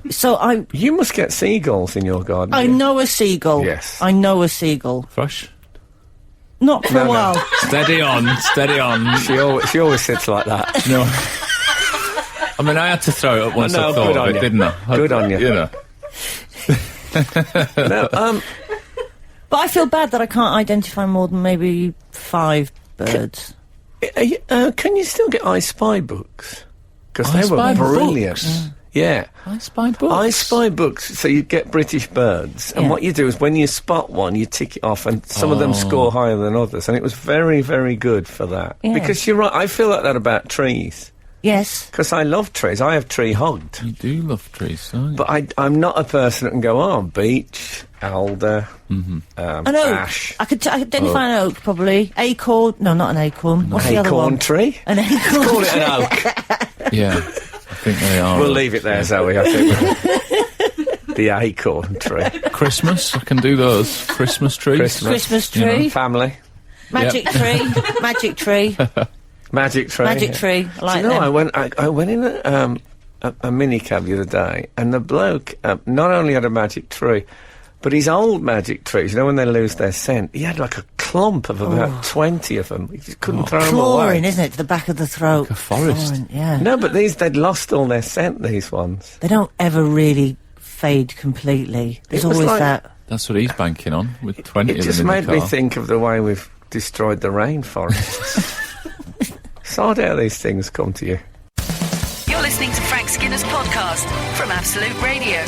So You must get seagulls in your garden. I know a seagull. Yes. I know a seagull. Thrush. Not for a while. Steady on, steady on. She always sits like that. No. I mean, I had to throw it up once No, I thought good of on it, you. didn't I? Good on you. You know. No, But I feel bad that I can't identify more than maybe 5 birds. can you still get I Spy books? Because I they were Spy brilliant. books? Yeah. I Spy books. I Spy books. So you get British birds, and what you do is when you spot one, you tick it off, and some of them score higher than others. And it was very, very good for that. Yeah. Because you're right, I feel like that about trees. Yes. Because I love trees. I have tree hogged. You do love trees, don't you? But I'm not a person that can go, beech, alder, An oak. ash. I could identify an oak, probably. Acorn. No, not an acorn. What's the other one? Acorn tree? An acorn. Call it an oak. Yeah, I think they are. We'll leave it there, Zoe, I think. The acorn tree. Christmas, I can do those. Christmas trees. Christmas You know, tree. Family. Magic tree. Magic tree. Magic tree. Magic tree. I like Do you know, them. I went in a minicab the other day, and the bloke not only had a magic tree, but his old magic trees, you know, when they lose their scent, he had like a clump of about 20 of them. He just couldn't throw them Clawing, away. isn't it, to the back of the throat? Like a forest. Clawing, yeah. No, but they'd lost all their scent, these ones. They don't ever really fade completely. There's It was always like- that. That's what he's banking on, with 20 It of just them in made the me car. think of the way we've destroyed the rainforests. So how these things come to you? You're listening to Frank Skinner's podcast from Absolute Radio.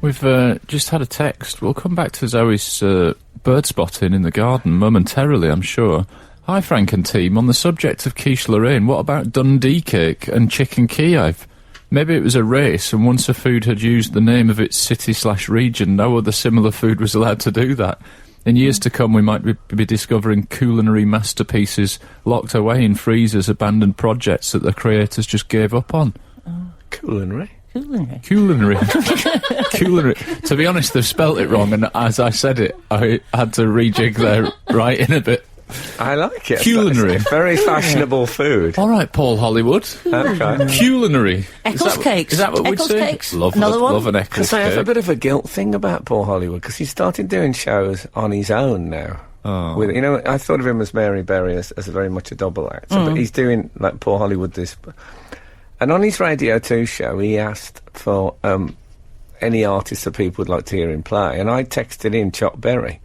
We've just had a text. We'll come back to Zoe's bird spotting in the garden momentarily, I'm sure. Hi, Frank and team. On the subject of Quiche Lorraine, what about Dundee cake and chicken Kiev? Maybe it was a race, and once a food had used the name of its city/region, no other similar food was allowed to do that. In years to come, we might be discovering culinary masterpieces locked away in freezers, abandoned projects that the creators just gave up on. Culinary. Culinary. Culinary. To be honest, they've spelt it wrong, and as I said it, I had to rejig their writing a bit. I like it. Culinary. It's very fashionable food. All right, Paul Hollywood. Okay. Culinary. Eccles cakes. Is that what we'd Eccles say? cakes. Love Another one? Love an Eccles Because I have a cake. bit of a guilt thing about Paul Hollywood, because he's started doing shows on his own now. Oh. With, you know, I thought of him as Mary Berry as very much a double actor, but he's doing, like, Paul Hollywood this. And on his Radio 2 show, he asked for any artist that people would like to hear him play, and I texted in Chuck Berry,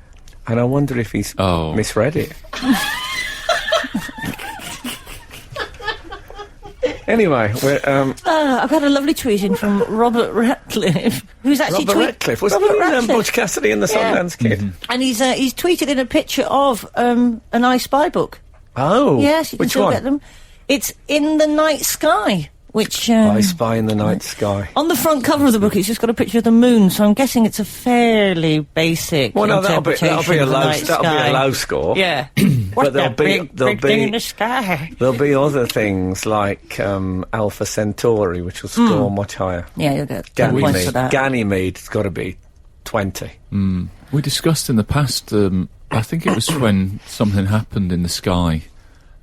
and I wonder if he's misread it. Anyway, I've had a lovely tweet in from Robert Ratcliffe, who's actually Robert Ratcliffe, wasn't Robert he in Ratcliffe. Butch Cassidy and the Sundance Kid? And he's tweeted in a picture of an I Spy book. Oh, Yes, you can which still one? get them. It's In the Night Sky, which I Spy in the Night Sky. on the front cover of the book, it's just got a picture of the moon. So I'm guessing it's a fairly basic. Well, no, that'll be interpretation a of the low night sky. score. Yeah, But there'll be thing in the sky? there'll be other things like Alpha Centauri, which will score much higher. Yeah, you'll get 10 points for that. Ganymede's got to be 20. We discussed in the past, I think it was when something happened in the sky.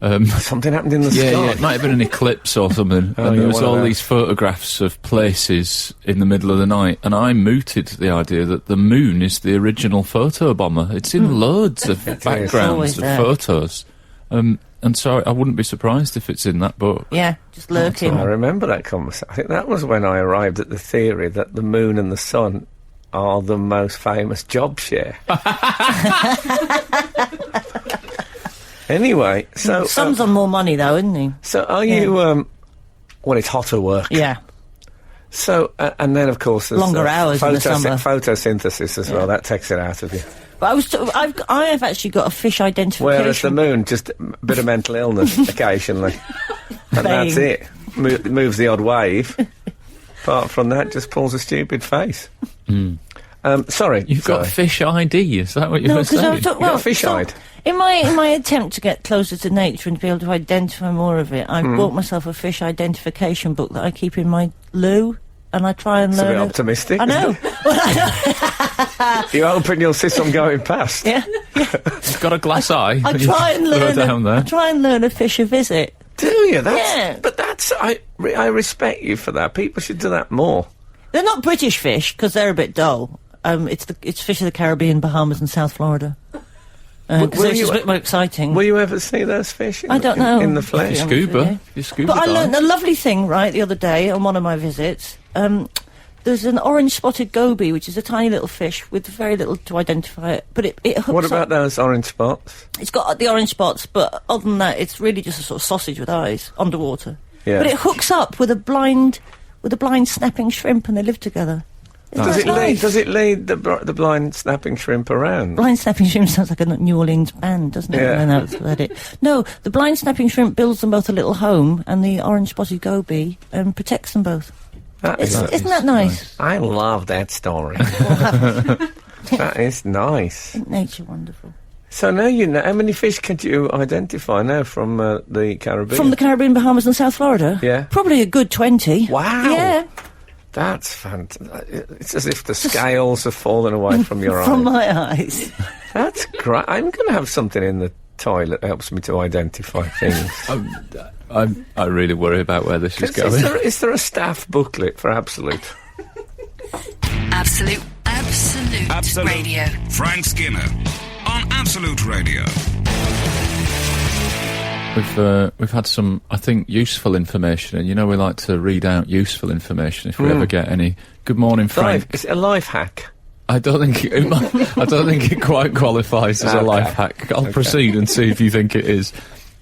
Something happened in the sky. Yeah, it might have been an eclipse or something. Oh, And yeah, there was one of all those. these photographs of places in the middle of the night, and I mooted the idea that the moon is the original photo bomber. It's in loads of Always backgrounds of there. photos. And so I wouldn't be surprised if it's in that book. Yeah, just lurking. I remember that conversation. I think that was when I arrived at the theory that the moon and the sun are the most famous job share. Anyway, so Sun's on more money though, isn't he? so are you? Well, it's hotter work. Yeah. So and then of course there's Longer hours in the summer. photosynthesis as well. That takes it out of you. But I have actually got a fish identification. Whereas the moon, just a bit of mental illness occasionally, and that's Bang. it. Moves the odd wave. Apart from that, just pulls a stupid face. Sorry, You've got Zoe. fish ID, is that what you No, were because I saying? was talking got fish-eyed? In my attempt to get closer to nature and to be able to identify more of it, I bought myself a fish identification book that I keep in my loo, and I try and It's a learn. bit optimistic. I know. You hoping you'll see some going past? Yeah. You've got a glass eye. I try and Throw it learn. down there. I try and learn a fish a visit. Do you? Yeah. But that's I respect you for that. People should do that more. They're not British fish because they're a bit dull. It's fish of the Caribbean, Bahamas, and South Florida. Will So it's you- just a bit more exciting. Will you ever see those fish? I don't know. In the flesh. Yeah. Scuba. You scuba But I dive. learned a lovely thing, right, the other day on one of my visits. There's an orange spotted goby, which is a tiny little fish with very little to identify it, but it hooks What about up. those orange spots? It's got the orange spots, but other than that, it's really just a sort of sausage with eyes underwater. Yeah. But it hooks up with a blind snapping shrimp, and they live together. Does Nice. it lead the blind snapping shrimp around? Blind snapping shrimp sounds like a New Orleans band, doesn't it? Yeah. No, that's about it. No, the blind snapping shrimp builds them both a little home, and the orange spotted goby protects them both. Isn't that nice? I love that story. That is nice. Isn't nature wonderful? So now you know. How many fish could you identify now from the Caribbean? From the Caribbean, Bahamas and South Florida? Yeah. Probably a good 20. Wow. Yeah. That's fantastic. It's as if the scales have fallen away from your From eyes. my eyes. That's great. I'm going to have something in the toilet that helps me to identify things. I really worry about where this is going. Is there a staff booklet for Absolute? Absolute Radio. Frank Skinner on Absolute Radio. We've had some, I think, useful information, and you know we like to read out useful information if we ever get any. Good morning, Frank. Is it a life hack? I don't think it quite qualifies as a life hack. I'll proceed and see if you think it is.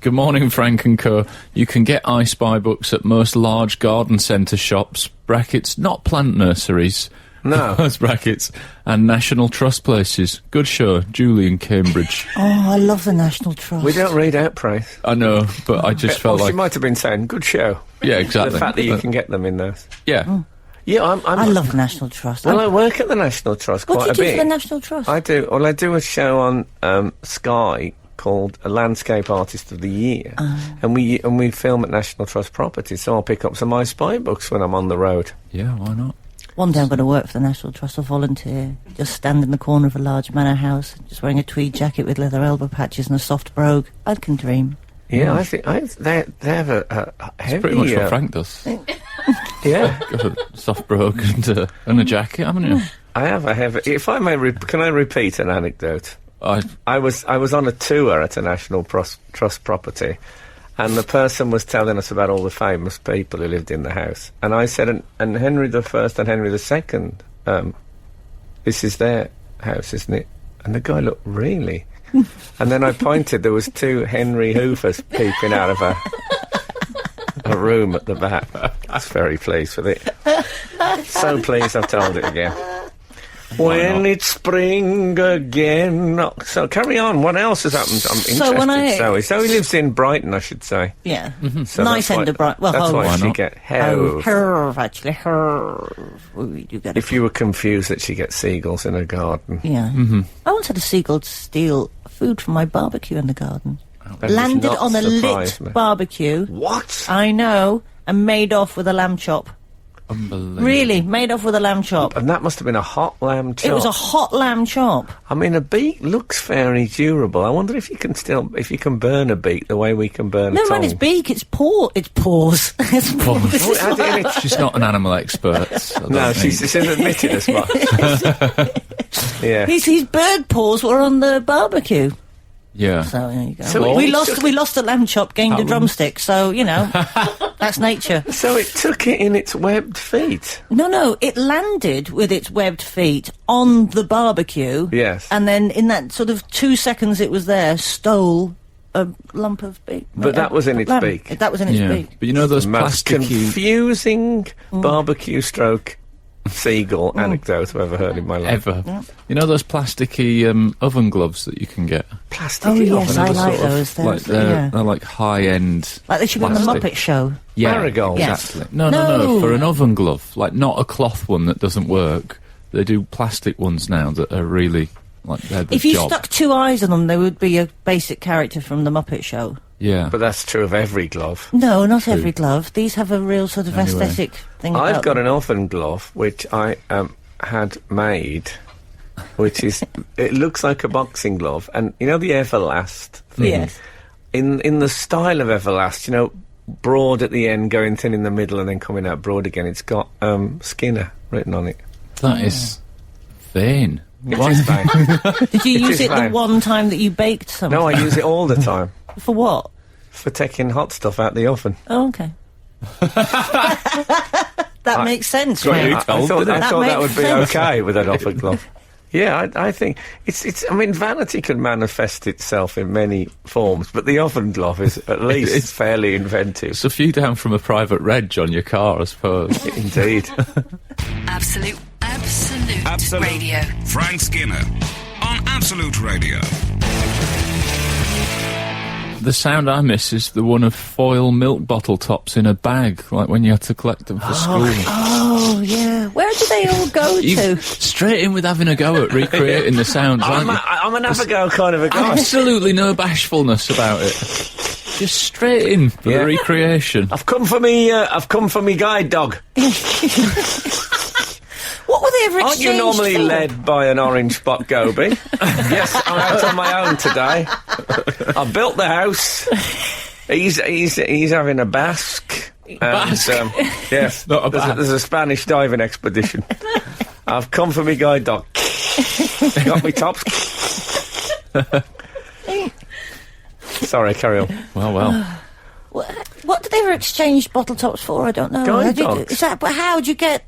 Good morning, Frank and Co. You can get I Spy books at most large garden centre shops, brackets, not plant nurseries, No. close brackets, and National Trust places. Good show, Julie in Cambridge. Oh, I love the National Trust. We don't read out praise. I know, but I just felt She like... might have been saying, good show. Yeah, exactly. The fact that you can get them in those. Yeah. Yeah, I love the National Trust. Well, I work at the National Trust What quite do a you do bit. for the National Trust? I do. Well, I do a show on Sky called a Landscape Artist of the Year, and we film at National Trust properties. So I'll pick up some I Spy books when I'm on the road. Yeah, why not? One day I'm going to work for the National Trust. I'll volunteer. Just stand in the corner of a large manor house, just wearing a tweed jacket with leather elbow patches and a soft brogue. I can dream. Yeah, I think they have a heavy. It's pretty much what Frank does. Yeah, Got a soft brogue and a jacket, haven't you? I have a heavy. If I may, can I repeat an anecdote? I was on a tour at a National Trust property, and the person was telling us about all the famous people who lived in the house. And I said, and Henry the First and Henry the Second, this is their house, isn't it? And the guy looked, really? And then I pointed, there was two Henry Hoovers peeping out of a room at the back. I was very pleased with it. So pleased I've told it again. When it's spring again. So carry on. What else has happened? I'm interested. So he lives in Brighton, I should say. Yeah. So Nice end of Brighton. Well, that's why why she not? get Hove. Herve, actually. Herve. You get If you were confused that she gets seagulls in her garden. Yeah. I once had a seagull steal food from my barbecue in the garden. That does Landed not on a surprise lit me. barbecue. What? I know. And made off with a lamb chop. Unbelievable. Really, made off with a lamb chop. And that must have been a hot lamb chop. It was a hot lamb chop. I mean, a beak looks very durable. I wonder if you can burn a beak the way we can burn a No, tongue. man, it's beak. It's paws. It's paws. It's paws. Oh, how did it- She's not an animal expert. I don't No, think. she's admitted as much. Yeah. His bird paws were on the barbecue. Yeah. So there you go. So we it lost. took- We lost a lamb chop, gained a drumstick. So you know, that's nature. So it took it in its webbed feet. No, it landed with its webbed feet on the barbecue. Yes. And then in that sort of 2 seconds it was there, stole a lump of beak. But that was in its lamb. beak. That was in its Yeah. beak. But you know those Most plasticky... confusing barbecue stroke seagull anecdote I've ever heard in my life. Ever. You know those plasticky oven gloves that you can get? Plastic. Oh yes, I They're like sort of those. Like they're like high-end... Like they should be on the plastic. Muppet Show. Yeah, Marigold. Yes. exactly. No, No. for an oven glove. Like, not a cloth one that doesn't work. They do plastic ones now that are really, like, they're the If you job. stuck 2 eyes on them, they would be a basic character from the Muppet Show. Yeah. But that's true of every glove. No, not every glove. These have a real sort of Anyway. aesthetic thing I've about got them. an oven glove which I had made, which is it looks like a boxing glove, and you know the Everlast thing. Yes. In the style of Everlast, you know, broad at the end, going thin in the middle, and then coming out broad again. It's got Skinner written on it. That is vain. It is fine. Did you It use is it the fine. one time that you baked something? No, I use it all the time For what? for taking hot stuff out the oven. Oh, okay. That makes sense, what right? you I told, thought didn't it? that would makes be sense. okay with an offered glove. Yeah, I think it's. I mean, vanity can manifest itself in many forms, but the oven glove is at least It's- fairly inventive. It's a few down from a private reg on your car, I suppose. Indeed. Absolute Absolute. Radio. Frank Skinner on Absolute Radio. The sound I miss is the one of foil milk bottle tops in a bag, like when you had to collect them for school. Oh, yeah. Where do they all go You to? straight in with having a go at recreating the sounds, aren't you? I'm an have-a-go kind of a guy. Absolutely no bashfulness about it. Just straight in for Yeah. the recreation. I've come for me guide dog. What were they ever Aren't you exchanged normally for? led by an orange spot goby? Yes, I'm out on my own today. I built the house. He's having a bask. Bask? Yes, Not a bath. there's a Spanish diving expedition. I've come for me guide dog. Got me tops. Sorry, carry on. Well. What did they ever exchange bottle tops for? I don't know. Guide dogs. But how do you get...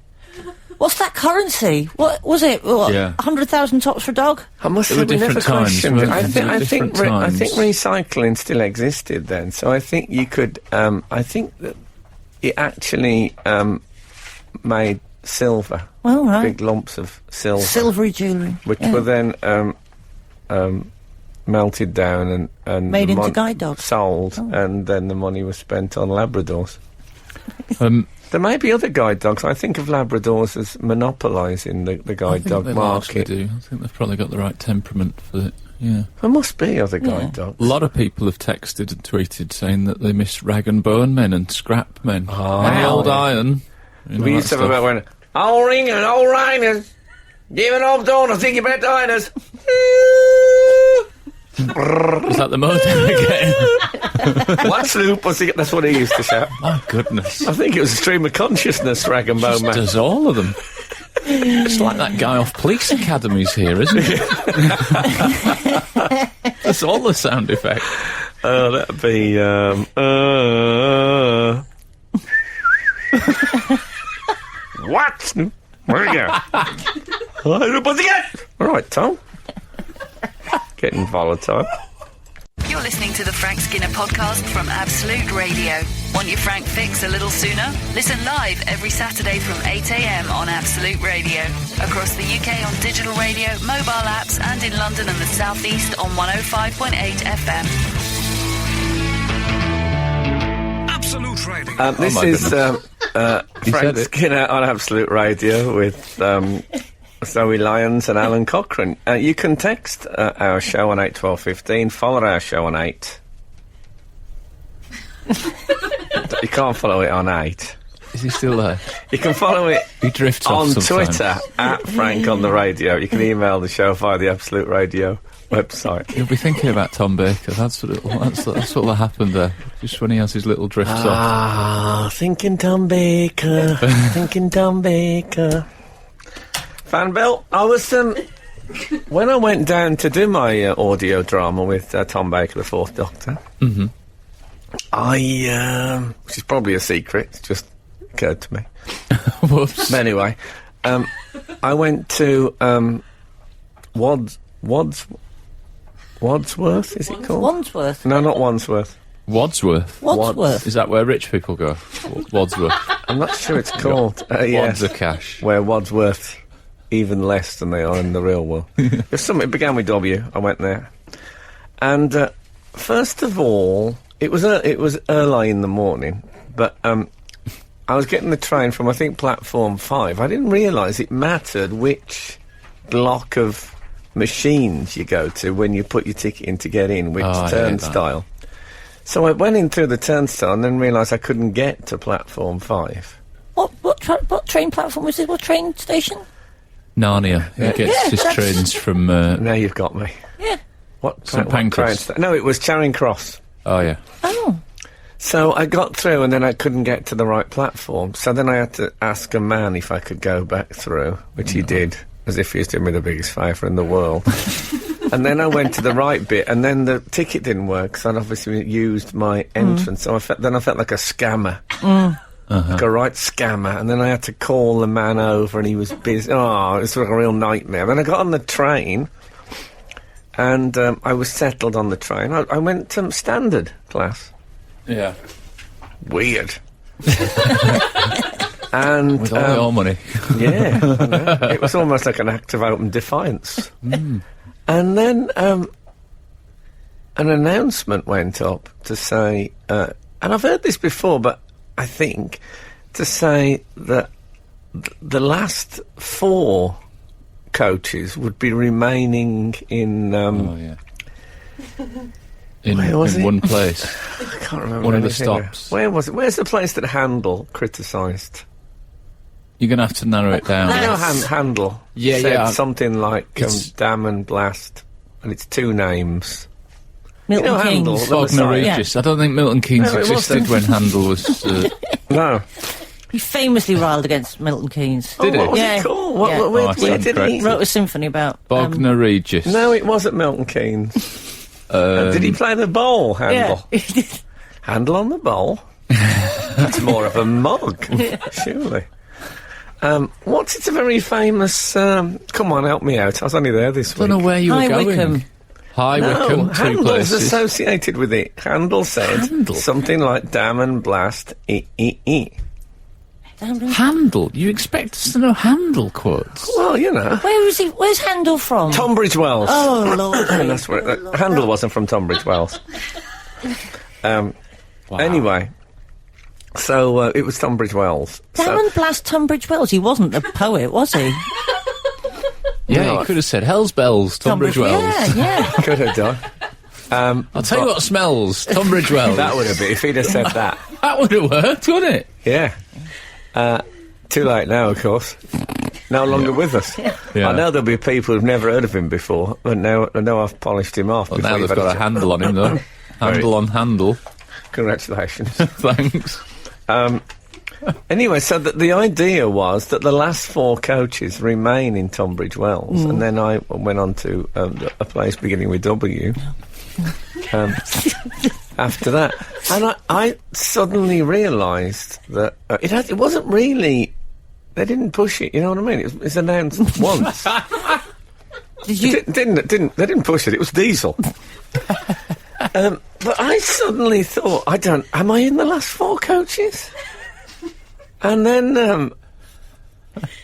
What's that currency? What was it? What, Yeah. 100,000 tops for a dog? I must There say were we never different times, questioned it. weren't I there? think There were different times. recycling still existed then. So I think you could. I think that it actually made silver, Well, right. big lumps of silver, Silvery jewellery. which yeah. were then melted down and Made the into guide dogs. sold, and then the money was spent on Labradors. There may be other guide dogs. I think of Labradors as monopolising the I guide think dog they largely market. do. I think they've probably got the right temperament for it. Yeah. There must be other guide dogs. A lot of people have texted and tweeted saying that they miss rag and bone men and scrap men. Oh, and the wow. old iron. You know, We used that to have stuff. about when old ringers, old Rhiners, giving off donuts, thinking about diners. Is that the modem again? What's Loop? That's what he used to shout. My goodness. I think it was a stream of consciousness, Rag and Bone Just Man. does all of them. It's like that guy off police academies here, isn't it? That's all the sound effect. Oh, that'd be. What? Snoop? Where you go? What's again? All right, Tom. Getting volatile. You're listening to the Frank Skinner podcast from Absolute Radio. Want your Frank fix a little sooner? Listen live every Saturday from 8 a.m. on Absolute Radio. Across the UK on digital radio, mobile apps, and in London and the South East on 105.8 FM. Absolute Radio. This my is He Frank said it. Skinner on Absolute Radio with Zoe Lyons and Alan Cochrane. You can text our show on 81215, follow our show on 8. You can't follow it on 8. Is he still there? You can follow it He drifts off on sometimes. Twitter at Frank on the Radio. You can email the show via the Absolute Radio website. You'll be thinking about Tom Baker. That's what happened there. Just when he has his little drifts off. Ah, thinking Tom Baker, thinking Tom Baker. Fan Bill, I was when I went down to do my audio drama with Tom Baker, the Fourth Doctor. Mm-hmm. Which is probably a secret. It's just occurred to me. Whoops. But anyway, I went to Wadsworth. Is it called? Wandsworth. No, not Wandsworth. Wadsworth. Wadsworth. Is that where rich people go? Wadsworth. I'm not sure it's called. Yes, Wads of cash. where Wadsworth even less than they are in the real world. It began with W. I went there, and first of all, it was early in the morning, but I was getting the train from I think platform 5. I didn't realise it mattered which block of machines you go to when you put your ticket in to get in, which Oh, I hate turnstile. So I went in through the turnstile and then realised I couldn't get to platform 5. What train platform was it? What train station? Narnia. He gets Yeah, his that's- trains from... Now you've got me. Yeah. What? St. what Pancras. train no, it was Charing Cross. Oh, yeah. Oh. So I got through and then I couldn't get to the right platform. So then I had to ask a man if I could go back through, which he did, as if he was doing me the biggest favour in the world. And then I went to the right bit and then the ticket didn't work, so I'd obviously used my entrance. So I felt like a scammer. like a right scammer, and then I had to call the man over, and he was busy. Oh, it was like a real nightmare. Then I got on the train, and I was settled on the train. I went to standard class. Yeah. Weird. And with all your money. Yeah, I know. It was almost like an act of open defiance. And then an announcement went up to say, and I've heard this before, but I think to say that the last 4 coaches would be remaining in. In one place. I can't remember. One of the stops. Where was it? Where's the place that Handel criticised? You're going to have to narrow it down. You know Handel said something like damn and blast, and it's 2 names. Milton Keynes. Handel, Wagner Regis. I don't think Milton Keynes existed when Handel was... No. He famously riled against Milton Keynes. Did he? What was it called? Where did he? Wrote a symphony about... Wagner Regis. No, it wasn't Milton Keynes. Did he play the bowl, Handel? Yeah. Handel on the bowl? That's more of a mug, surely. It's a very famous... come on, help me out. I was only there this week. I don't know where you were going. Wickham. High Wycombe, 2 Handel's places. associated with it. Handel said something like damn and blast, Handel? You expect us to know Handel quotes? Well, you know. Where's Handel from? Tunbridge Wells. Oh, Lord. And that's where Handel wasn't from Tunbridge Wells. Anyway, so it was Tunbridge Wells. Damn and blast Tunbridge Wells. He wasn't the poet, was he? Yeah, he could have said Hell's Bells, Tunbridge Wells. Yeah. Could have done. I'll tell you what smells, Tunbridge Wells. That would have been, if he'd have said that. That would have worked, wouldn't it? Yeah. Too late now, of course. No longer with us. Yeah. I know there'll be people who've never heard of him before, but now I've polished him off. Well, now they've got a handle on him, though. Handle on handle. Congratulations. Thanks. Anyway, so the idea was that the last 4 coaches remain in Tunbridge Wells, and then I went on to a place beginning with W. After that, and I suddenly realised that it wasn't really. They didn't push it. You know what I mean? It was announced once. Did you? They didn't push it. It was Diesel. But I suddenly thought, am I in the last 4 coaches? And then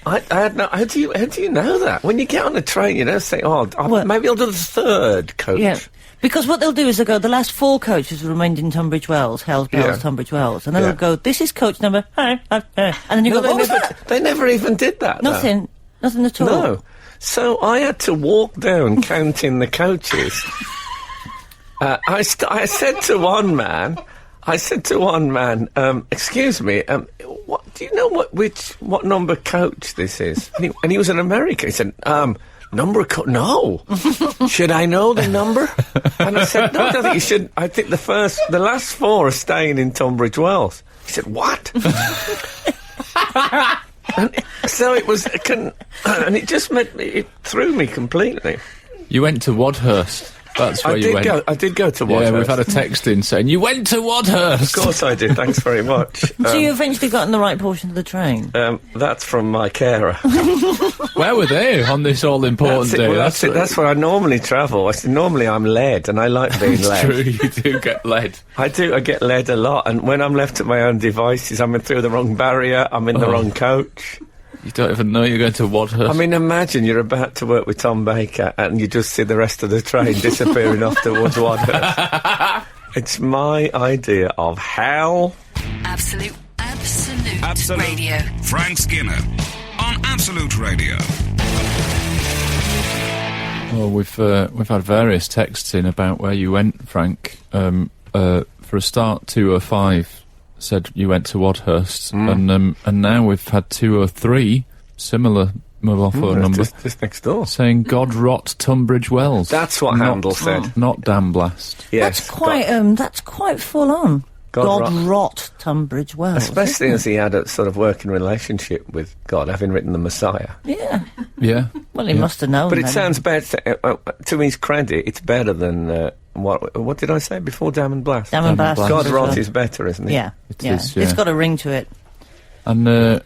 I had no. How do you know that? When you get on a train, you don't say, maybe I'll do the 3rd coach. Yeah. Because what they'll do is they'll go, the last 4 coaches have remained in Tunbridge Wells, Hell's Bells, Tunbridge Wells. And then they'll go, this is coach number... And then you go, what was that? They never even did that, Nothing at all. No. So I had to walk down counting the coaches. I said to one man, excuse me, what do you know what number coach this is? And he was an American. He said, number no. Should I know the number? And I said, no, I don't think you should. I think the last 4 are staying in Tunbridge Wells. He said, what? And so it was, and it just it threw me completely. You went to Wadhurst. That's where you went. I did go to Wadhurst. Yeah, we've had a text in saying, you went to Wadhurst! Of course I did, thanks very much. So you eventually got in the right portion of the train? That's from my carer. Where were they on this all-important day? Well, that's where I normally travel. Normally I'm led, and I like being led. True, you do get led. I get led a lot, and when I'm left to my own devices, I'm through the wrong barrier, I'm in the wrong coach. You don't even know you're going to Wadhurst. I mean, imagine you're about to work with Tom Baker and you just see the rest of the train disappearing off towards Wadhurst. It's my idea of hell. Absolute Radio. Frank Skinner on Absolute Radio. Well, we've had various texts in about where you went, Frank. For a start, 205 said you went to Wadhurst, and now we've had 203 similar mobile phone number just next door saying God rot Tunbridge Wells. That's what Handel said, not damn blast. Yes, that's quite full on. God rot Tunbridge Wells, especially as he had a sort of working relationship with God, having written the Messiah. Yeah. Well, he must have known. But it sounds better. To his credit, it's better than what did I say before? Damn and blast. Damn and blast. God rot is better, isn't it? Yeah. It's got a ring to it. And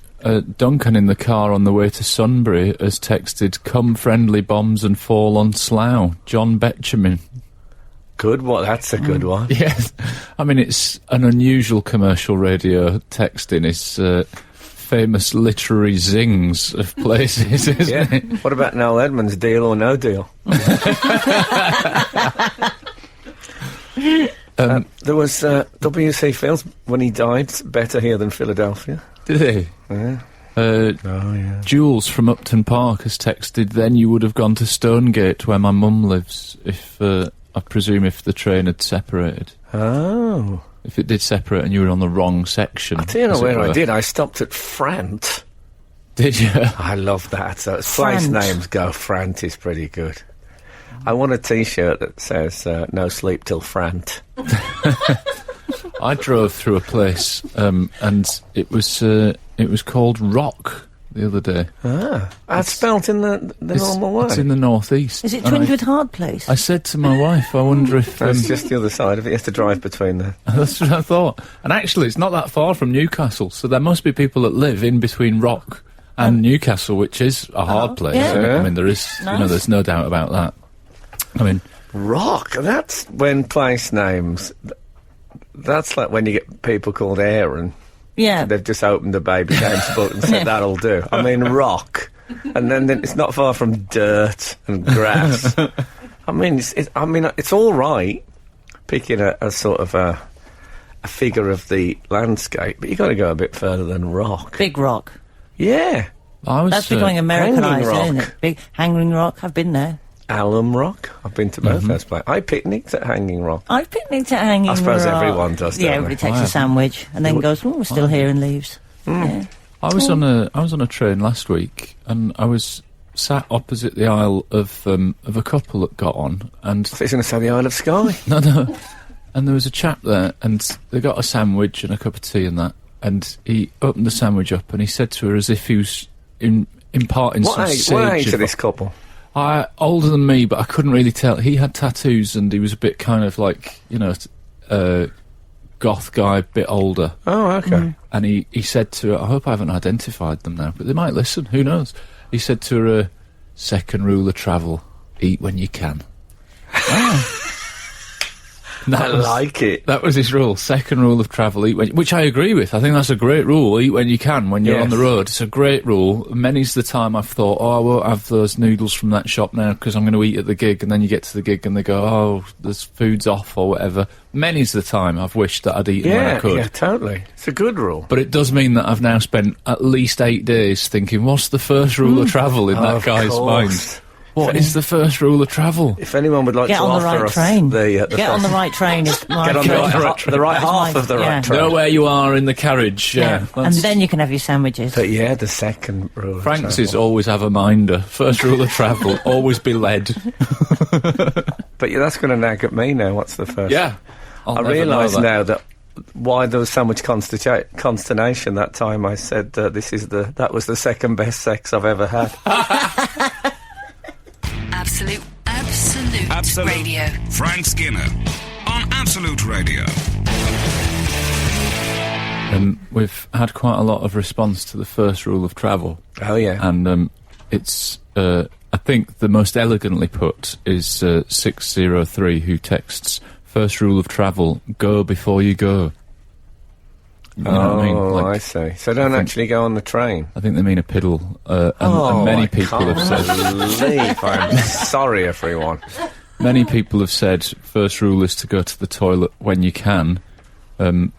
Duncan in the car on the way to Sunbury has texted, "Come friendly bombs and fall on Slough." John Betchamin. Good one. That's a good one. Yes. I mean, it's an unusual commercial radio texting. It's famous literary zings of places, isn't it? What about Noel Edmonds, Deal or No Deal? There was W.C. Fields, when he died, better here than Philadelphia. Did he? Yeah. Jules from Upton Park has texted, "Then you would have gone to Stonegate, where my mum lives, if, I presume if the train had separated." Oh. If it did separate and you were on the wrong section. I'll tell you where I did. I stopped at Frant. Did you? I love that. So place names go. Frant is pretty good. I want a T-shirt that says, "No sleep till Frant." I drove through a place, and it was called Rock the other day. That's spelt in the normal way. It's in the northeast. Is it twinned with Hard Place? I said to my wife, I wonder if... That's just the other side of it. You have to drive between them. That's what I thought. And actually, it's not that far from Newcastle, so there must be people that live in between Rock and Newcastle, which is a hard place. Yeah. I mean, there is, there's no doubt about that. I mean... Rock, that's when place names... That's like when you get people called Aaron. Yeah. They've just opened a baby James book and said, "That'll do." I mean, Rock. And then it's not far from dirt and grass. I mean, it's all right picking a sort of a figure of the landscape, but you've got to go a bit further than Rock. Big Rock. Yeah. That's becoming Americanised, isn't it? Big Hanging Rock. I've been there. Alun Rock. I've been to both those places. I picnicked at Hanging Rock. I've picnicked at Hanging Rock. I suppose everyone does, Yeah, everybody takes a sandwich and then goes, "Oh, we're still here," and leaves. Yeah. I was on a train last week, and I was sat opposite the aisle of a couple that got on, and I thought you were going to say the Isle of Skye. No. And there was a chap there, and they got a sandwich and a cup of tea and that, and he opened the sandwich up, and he said to her as if he was imparting some sage. What age are this couple? Older than me, but I couldn't really tell. He had tattoos, and he was a bit kind of like, goth guy, bit older. Oh, okay. And he said to her, I hope I haven't identified them now, but they might listen, who knows? He said to her, second rule of travel, eat when you can. I like it. That was his rule. Second rule of travel, eat when... Which I agree with. I think that's a great rule. Eat when you can, when you're on the road. It's a great rule. Many's the time I've thought, I won't have those noodles from that shop now because I'm going to eat at the gig, and then you get to the gig and they go, oh, there's food's off or whatever. Many's the time I've wished that I'd eaten when I could. Yeah, totally. It's a good rule. But it does mean that I've now spent at least 8 days thinking, what's the first rule of travel in that guy's mind? What is the first rule of travel? If anyone would like to offer us the Get on the right train. Get on the right half of the right train. Know where you are in the carriage. Yeah. And then you can have your sandwiches. But yeah, the second rule Frank's of travel. is always have a minder. First rule of travel, always be led. But yeah, that's going to nag at me now. What's the first? Yeah. I realise now that why there was so much consternation that time I said that was the second best sex I've ever had. Absolute Radio. Frank Skinner on Absolute Radio. We've had quite a lot of response to the first rule of travel. Oh yeah. And it's I think the most elegantly put is 603, who texts, first rule of travel, go before you go. You know what I mean? Like, I see. So don't actually go on the train. I think they mean a piddle. And many people have said... I'm sorry, everyone. Many people have said first rule is to go to the toilet when you can. And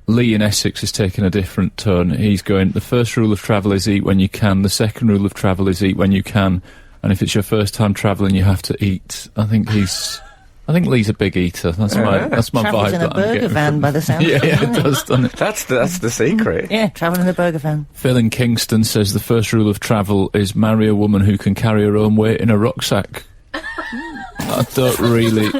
Lee in Essex is taking a different tone. He's going, the first rule of travel is eat when you can. The second rule of travel is eat when you can. And if it's your first time travelling, you have to eat. I think Lee's a big eater. That's my Travels vibe. In a burger van, by the sound. Yeah, it does, doesn't it? That's the secret. Yeah, travelling in a burger van. Phil in Kingston says the first rule of travel is marry a woman who can carry her own weight in a rucksack. I don't really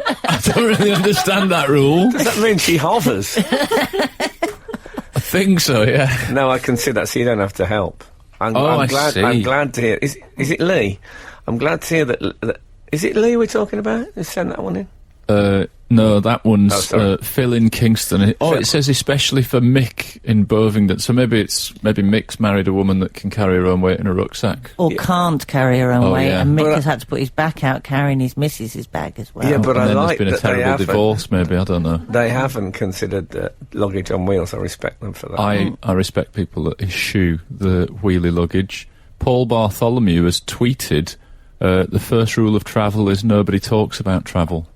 understand that rule. Does that mean she hovers? I think so. Yeah. No, I can see that. So you don't have to help. I'm glad. I'm glad to hear. Is it Lee? I'm glad to hear that. Is it Lee we're talking about? Who sent that one in? No, that one's Oh, Phil in Kingston. It says especially for Mick in Bovingdon. So maybe Mick's married a woman that can carry her own weight in a rucksack. Or can't carry her own weight, yeah. and Mick But has had to put his back out carrying his missus's bag as well. Yeah, but And I then like there's been a that they terrible haven't. divorce, maybe, I don't know. They haven't considered luggage on wheels. I respect them for that. I respect people that eschew the wheelie luggage. Paul Bartholomew has tweeted, the first rule of travel is nobody talks about travel.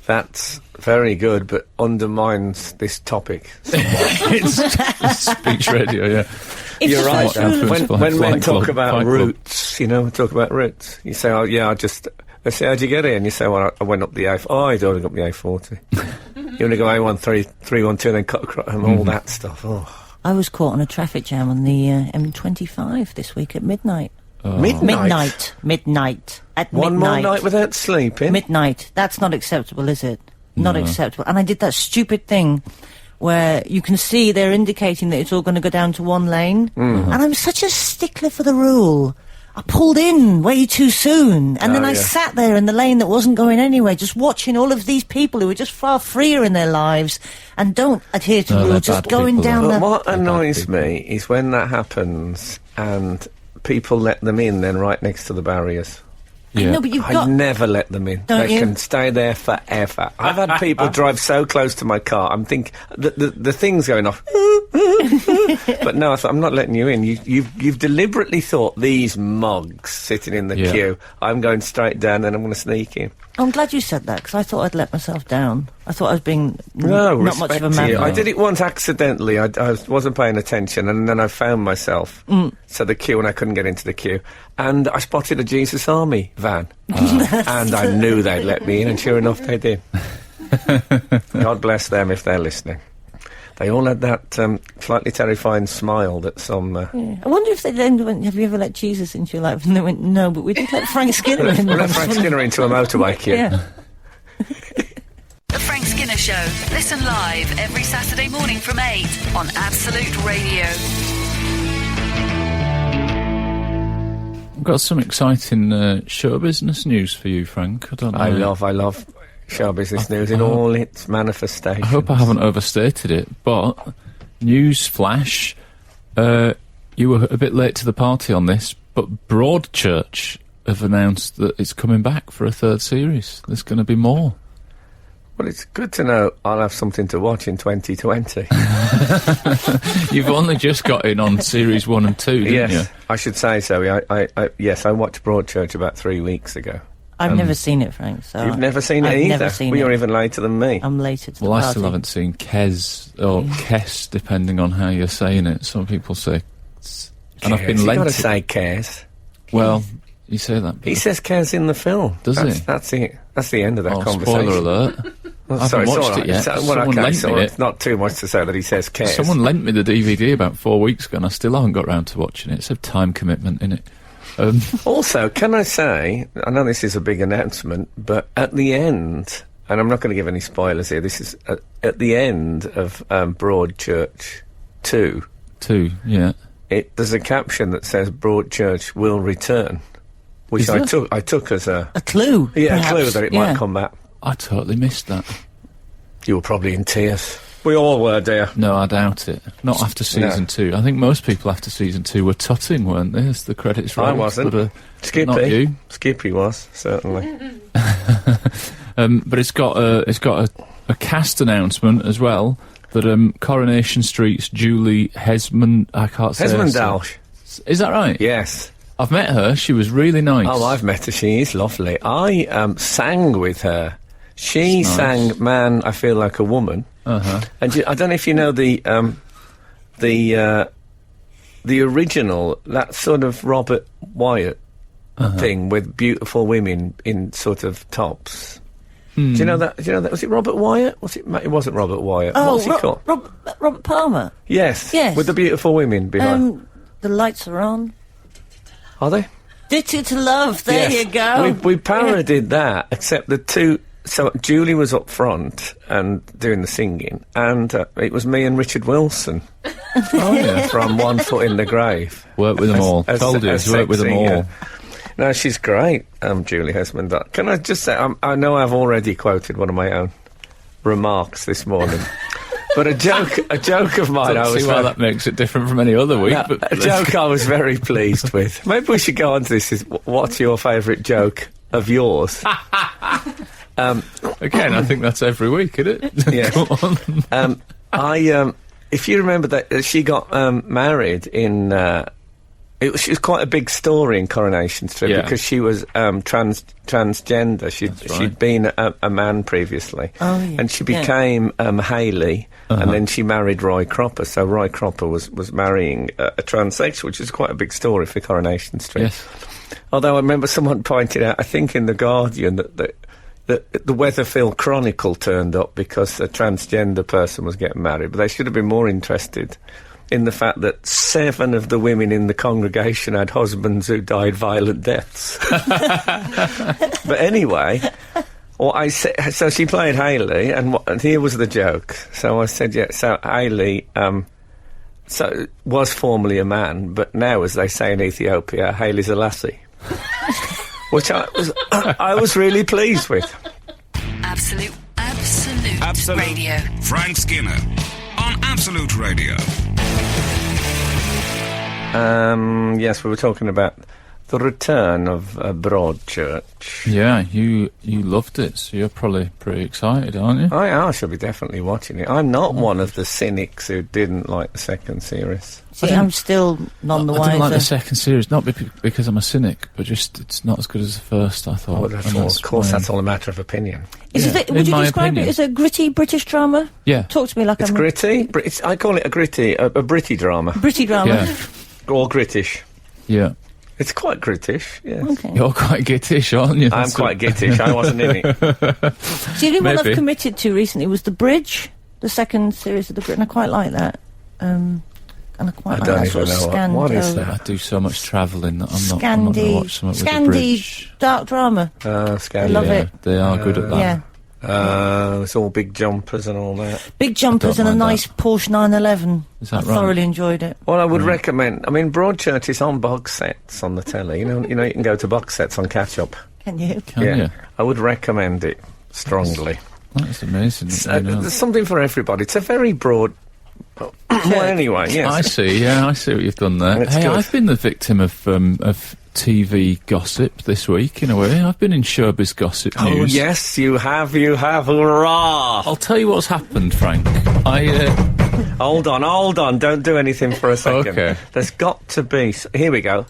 That's very good, but undermines this topic. It's speech radio, yeah. It's You're the right. first rule of- When men Fight talk Club, about Fight Club. routes, talk about routes. You say, oh, yeah, they say, how'd you get here? And you say, well, I went up the A... Oh, I'd only got the A40. You want to go A13, 312, then cut across, and all that stuff. Oh. I was caught on a traffic jam on the M25 this week at midnight. Midnight? Midnight. At One midnight. more night without sleeping? Midnight. That's not acceptable, is it? Not acceptable. And I did that stupid thing where you can see they're indicating that it's all going to go down to one lane. And I'm such a stickler for the rule. I pulled in way too soon, and then I sat there in the lane that wasn't going anywhere, just watching all of these people who are just far freer in their lives and don't adhere to rules, just going down But the... what annoys me is when that happens and people let them in then right next to the barriers. Yeah. No, but you've I got... never let them in. Don't They you? can stay there forever. I've had people drive so close to my car. I'm thinking the thing's going off. But no, I thought, I'm not letting you in. You've deliberately thought these mugs sitting in the queue. I'm going straight down, and I'm going to sneak in. I'm glad you said that, because I thought I'd let myself down. I thought I was being No, not much of a respect man. you. I did it once accidentally. I wasn't paying attention, and then I found myself. So the queue, and I couldn't get into the queue. And I spotted a Jesus Army van. And I knew they'd let me in, and sure enough, they did. God bless them if they're listening. They all had that slightly terrifying smile that some... I wonder if they then went, have you ever let Jesus into your life? And they went, no, but we did let Frank Skinner in. We let Frank Skinner into a motorbike queue. Yeah. The Frank Skinner Show. Listen live every Saturday morning from 8 on Absolute Radio. I've got some exciting show business news for you, Frank. I don't know. I love show business news in all its manifestations. I hope I haven't overstated it, but news flash, you were a bit late to the party on this, but Broadchurch have announced that it's coming back for a third series. There's going to be more. Well, it's good to know I'll have something to watch in 2020. You've only just got in on series 1 and 2, didn't you? Yes, I should say so. Yes, I watched Broadchurch about 3 weeks ago. I've never seen it, Frank. So You've never seen it I've either? never seen Well, it. you're even later than me. I'm later to the Well, party. I still haven't seen Kes, or Kes, depending on how you're saying it. Some people say... And I've been You've lent got to it. say cares. Well, you say that. He says cares in the film. Does he? That's it. That's the end of that Oh, conversation. spoiler alert. Well, I haven't it's watched all right. it yet. Well, Someone okay, lent so me it's it. not too much to say that he says cares. Someone lent me the DVD about 4 weeks ago and I still haven't got round to watching it. It's a time commitment, innit? Also, can I say, I know this is a big announcement, but at the end, and I'm not going to give any spoilers here, this is at the end of Broadchurch 2, yeah. there's a caption that says Broadchurch will return, which Is I there? took as a clue. a perhaps. clue that it might come back. I totally missed that. You were probably in tears. We all were, dear. No, I doubt it. Not after season 2. I think most people after season 2 were tutting, weren't they, as the credits rolled? I wasn't. But, Skippy. not you. Skippy was, certainly. But it's got a cast announcement as well that Coronation Street's Julie Hesmond... I can't say her Hesmondhalgh. Is that right? Yes. I've met her. She was really nice. Oh, I've met her. She is lovely. I sang with her. She Nice. sang "Man, I Feel Like a Woman," Uh-huh. and I don't know if you know the original, that sort of Robert Wyatt thing with beautiful women in sort of tops. Do you know that? Was it Robert Wyatt? It wasn't Robert Wyatt. Oh, What's he called? Robert Palmer. Yes. Yes. With the beautiful women behind. The lights are on. Are they? Ditty to Love. There Yes. you go. We parodied that, except the two. So Julie was up front and doing the singing, and it was me and Richard Wilson Oh, yeah. from One Foot in the Grave. Work with them all. Told you, as work with them sex all. singer. No, she's great, Julie Hesmond. Can I just say, I know I've already quoted one of my own. remarks this morning. But a joke of mine. I see why that makes it different from any other week. No, a joke I was very pleased with. Maybe we should go on to this. Is what's your favourite joke of yours? Again, I think that's every week, isn't it? Yes. Go on. If you remember that she got married in. She was quite a big story in Coronation Street because she was transgender. She'd been a man previously, and she became Hayley, and then she married Roy Cropper. So Roy Cropper was marrying a transsexual, which is quite a big story for Coronation Street. Yes. Although I remember someone pointed out, I think in the Guardian, that the Weatherfield Chronicle turned up because a transgender person was getting married, but they should have been more interested in the fact that 7 of the women in the congregation had husbands who died violent deaths. But anyway, what I said, so she played Hayley, and here was the joke. So I said, so Hayley so was formerly a man, but now, as they say in Ethiopia, Hayley's a lassie. Which I was really pleased with. Absolute Radio. Frank Skinner on Absolute Radio. Yes, we were talking about the return of Broadchurch. Yeah, you loved it, so you're probably pretty excited, aren't you? I shall be definitely watching it. I'm not one of the cynics who didn't like the second series. See, I'm still none the wiser. I didn't like the second series, not because I'm a cynic, but just it's not as good as the first, I thought. Of course, that's all a matter of opinion. Would you describe it as a gritty British drama? Yeah. Talk to me like it's gritty. I call it a Britty drama. Britty drama. Yeah. Or British. Yeah. It's quite British, yes. Okay. You're quite gittish, aren't you? I'm quite gittish. I wasn't in it. See, the one I've committed to recently was The Bridge, the second series of The Bridge, and I quite like that. And I quite like that sort of Scandi. What is that? I do so much travelling that I'm not going to watch something with The Bridge. Dark drama. Scandi. I love it. They are good at that. Yeah. It's all big jumpers and all that. Big jumpers and a nice Porsche 911. Is that I thoroughly enjoyed it. Well, I would recommend. I mean, Broadchurch is on box sets on the telly. You know, you can go to box sets on catch-up. Can you? Can you? I would recommend it strongly. That's amazing. There's something for everybody. It's a very broad. Well, anyway, yes. I see what you've done there. Hey, good. I've been the victim of TV gossip this week, in a way. I've been in showbiz gossip news. Oh, yes, you have, hurrah! I'll tell you what's happened, Frank. Hold on, don't do anything for a second. Okay. There's got to be... Here we go.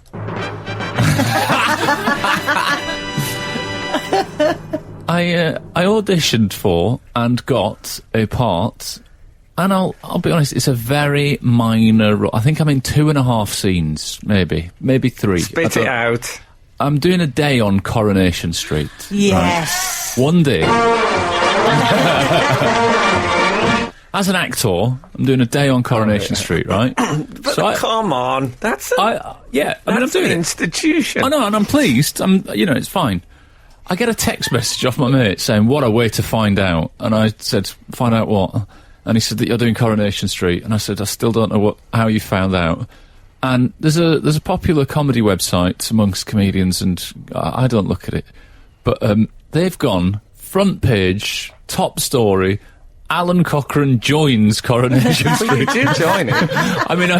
I auditioned for and got a part... And I'll be honest, it's a very minor role. I think I'm in 2.5 scenes, maybe 3. Spit it out. I'm doing a day on Coronation Street. Yes. Right? One day. As an actor, I'm doing a day on Coronation Street, right? But come on, I'm doing an it. Institution. I know, and I'm pleased. It's fine. I get a text message off my mate saying, "What a way to find out!" And I said, "Find out what?" And he said that you're doing Coronation Street, and I said I still don't know how you found out. And there's a popular comedy website amongst comedians, and I don't look at it, but they've gone front page, top story. Alun Cochrane joins Coronation Street. You did join it. I mean,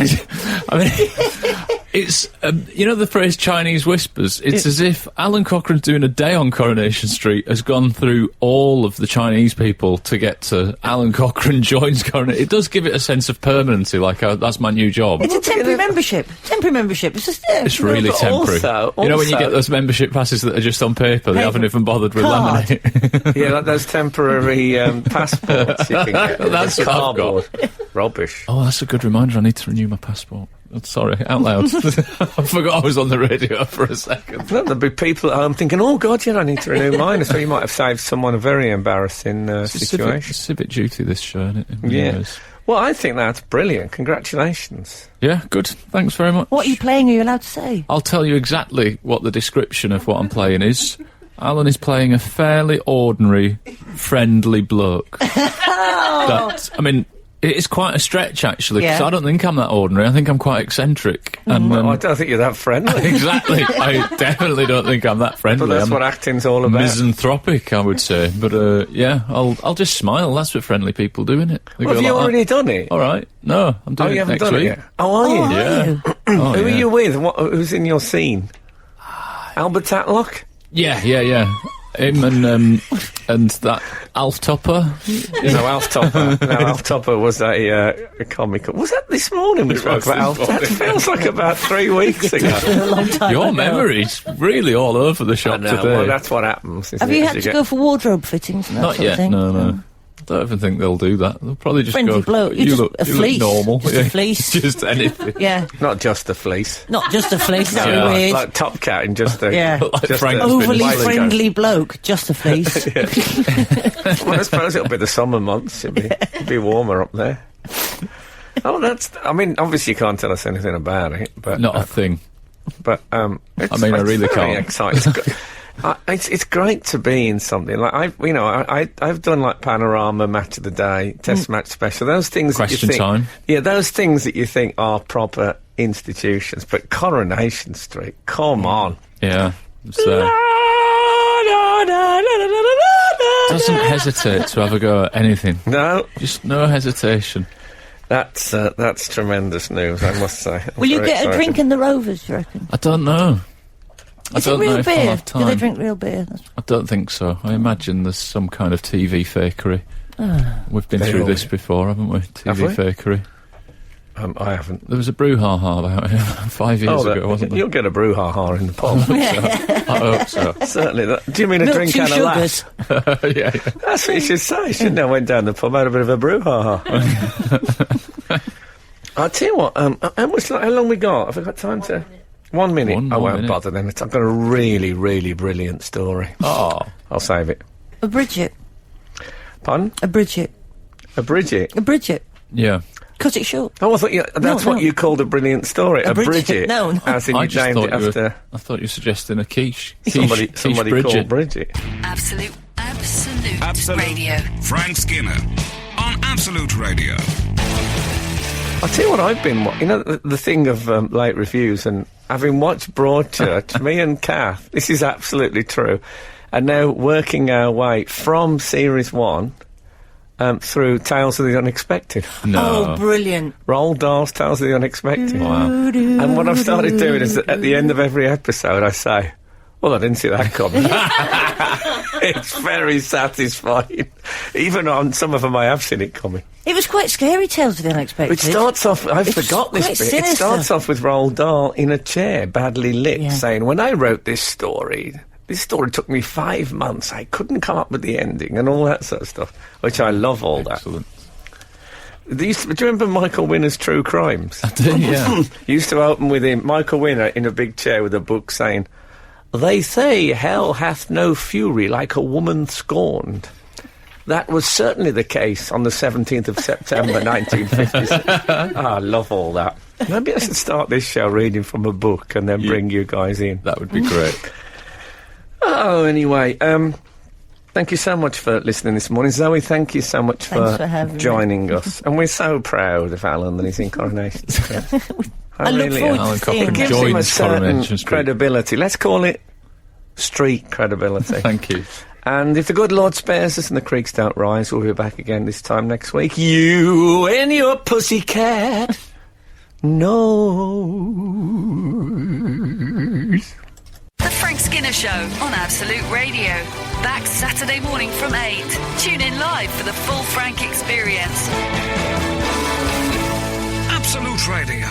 it's the phrase Chinese whispers. It's as if Alun Cochrane's doing a day on Coronation Street has gone through all of the Chinese people to get to Alun Cochrane joins Coronation. It does give it a sense of permanency, like that's my new job. It's a temporary membership. It's just it's really temporary. Also, you know when you get those membership passes that are just on paper, they haven't even bothered with laminate. Yeah, like those temporary passports you can get. That's what I've got. Rubbish. Oh, that's a good reminder. I need to renew my passport. Sorry, out loud. I forgot I was on the radio for a second. There'll be people at home thinking, "Oh God, I need to renew mine." So you might have saved someone a very embarrassing situation. Civic duty, this show, isn't it? Yeah. Well, I think that's brilliant. Congratulations. Yeah, good. Thanks very much. What are you playing? Are you allowed to say? I'll tell you exactly what the description of what I'm playing is. Alun is playing a fairly ordinary, friendly bloke. It is quite a stretch, actually, because Yeah. I don't think I'm that ordinary. I think I'm quite eccentric. And I don't think you're that friendly. exactly. I definitely don't think I'm that friendly. But that's I'm what acting's all about. misanthropic, I would say. But, yeah, I'll just smile. That's what friendly people do, innit? They Well, go have you like already that. done it? All right. No, I'm doing you it haven't next done week. it yet? Oh, are you? Yeah. Oh, Who are yeah. you with? Who's in your scene? Albert Tatlock? Yeah. Him and that Alf Topper. No, Alf Topper. No, Alf Topper was a comical. Was that this morning we spoke about Alf? That feels like about 3 weeks ago. A long time Your ago. memory's really all over the shop today. Well, that's what happens. Have you had to go for wardrobe fittings and that Not sort yet. of thing? No. I don't even think they'll do that. They'll probably just Friendly go. bloke. You Just look a fleece. normal. Just a fleece. Just anything. Yeah, Not just the fleece. not just a fleece. That'd Yeah. be weird. Like Top Cat in just a... Yeah. Like just Frank a- Overly Waistcoat. friendly bloke, just a fleece. Well, I suppose it'll be the summer months. It'll be warmer up there. Oh, I mean, obviously you can't tell us anything about it, but... Not a thing. But I mean, I it's really very can't. exciting. It's great to be in something like I've done like Panorama, Match of the Day, Test Match Special. Those things that you Question think, Time. Yeah, those things that you think are proper institutions. But Coronation Street, come on. Yeah. Doesn't hesitate to have a go at anything. No, Just no hesitation. that's tremendous news, I must say. Will you get a drink in the Rovers, do you reckon? I don't know. Is I it don't know real if I'll beer? have Do they time. drink real beer? That's- I don't think so. I imagine there's some kind of TV fakery. We've been They through all this do. before, haven't we? Have TV we? fakery. I haven't. There was a brouhaha about it 5 years ago, wasn't there? You'll get a brouhaha in the pub. I hope so. Certainly. Do you mean a Milk, drink 2 and a laugh? sugars. yeah. That's what you should say. Shouldn't I went down the pub, had a bit of a brouhaha. I'll tell you what, how long we got? Have we got time to... 1 minute. One I more won't minute. bother then. I've got a really, really brilliant story. Oh, I'll save it. Abridge it. Pardon? Abridge it. Abridge it. Abridge it. yeah. Cut it short. Oh, I thought that's No. what you called a brilliant story. Abridge it. it. No. As in I you just named thought it you after were, I thought you were suggesting a quiche. somebody quiche called Bridget. Bridget. Absolute Absolute Radio. Frank Skinner on Absolute Radio. I'll tell you what I've been... the thing of late reviews and having watched Broadchurch, me and Kath, this is absolutely true, and now working our way from Series 1 through Tales of the Unexpected. Oh, brilliant. Roald Dahl's Tales of the Unexpected. Wow. And what I've started doing is that at the end of every episode I say, well, I didn't see that coming. It's very satisfying. Even on some of them I have seen it coming. It was quite scary, Tales of the Unexpected. It starts off, I It's forgot this quite bit, it sinister. starts off with Roald Dahl in a chair, badly lit, Yeah. saying, when I wrote this story took me 5 months, I couldn't come up with the ending, and all that sort of stuff, which I love all Excellent. that. Do you remember Michael Winner's True Crimes? I do, yeah. Used to open with him, Michael Winner, in a big chair with a book saying, they say hell hath no fury like a woman scorned. That was certainly the case on the 17th of September 1956. I love all that. Maybe I should start this show reading from a book and then bring you guys in. That would be great. Oh, anyway, thank you so much for listening this morning. Zoe, thank you so much Thanks for having me. joining us. And we're so proud of Alun that he's in Coronation Street. I look really forward am. Alan to seeing Cochrane It it. gives him a joins certain Coronation Street. credibility. Let's call it street credibility. Thank you. And if the good Lord spares us and the creeks don't rise, we'll be back again this time next week. You and your pussycat knows. The Frank Skinner Show on Absolute Radio. Back Saturday morning from 8. Tune in live for the full Frank experience. Absolute Radio.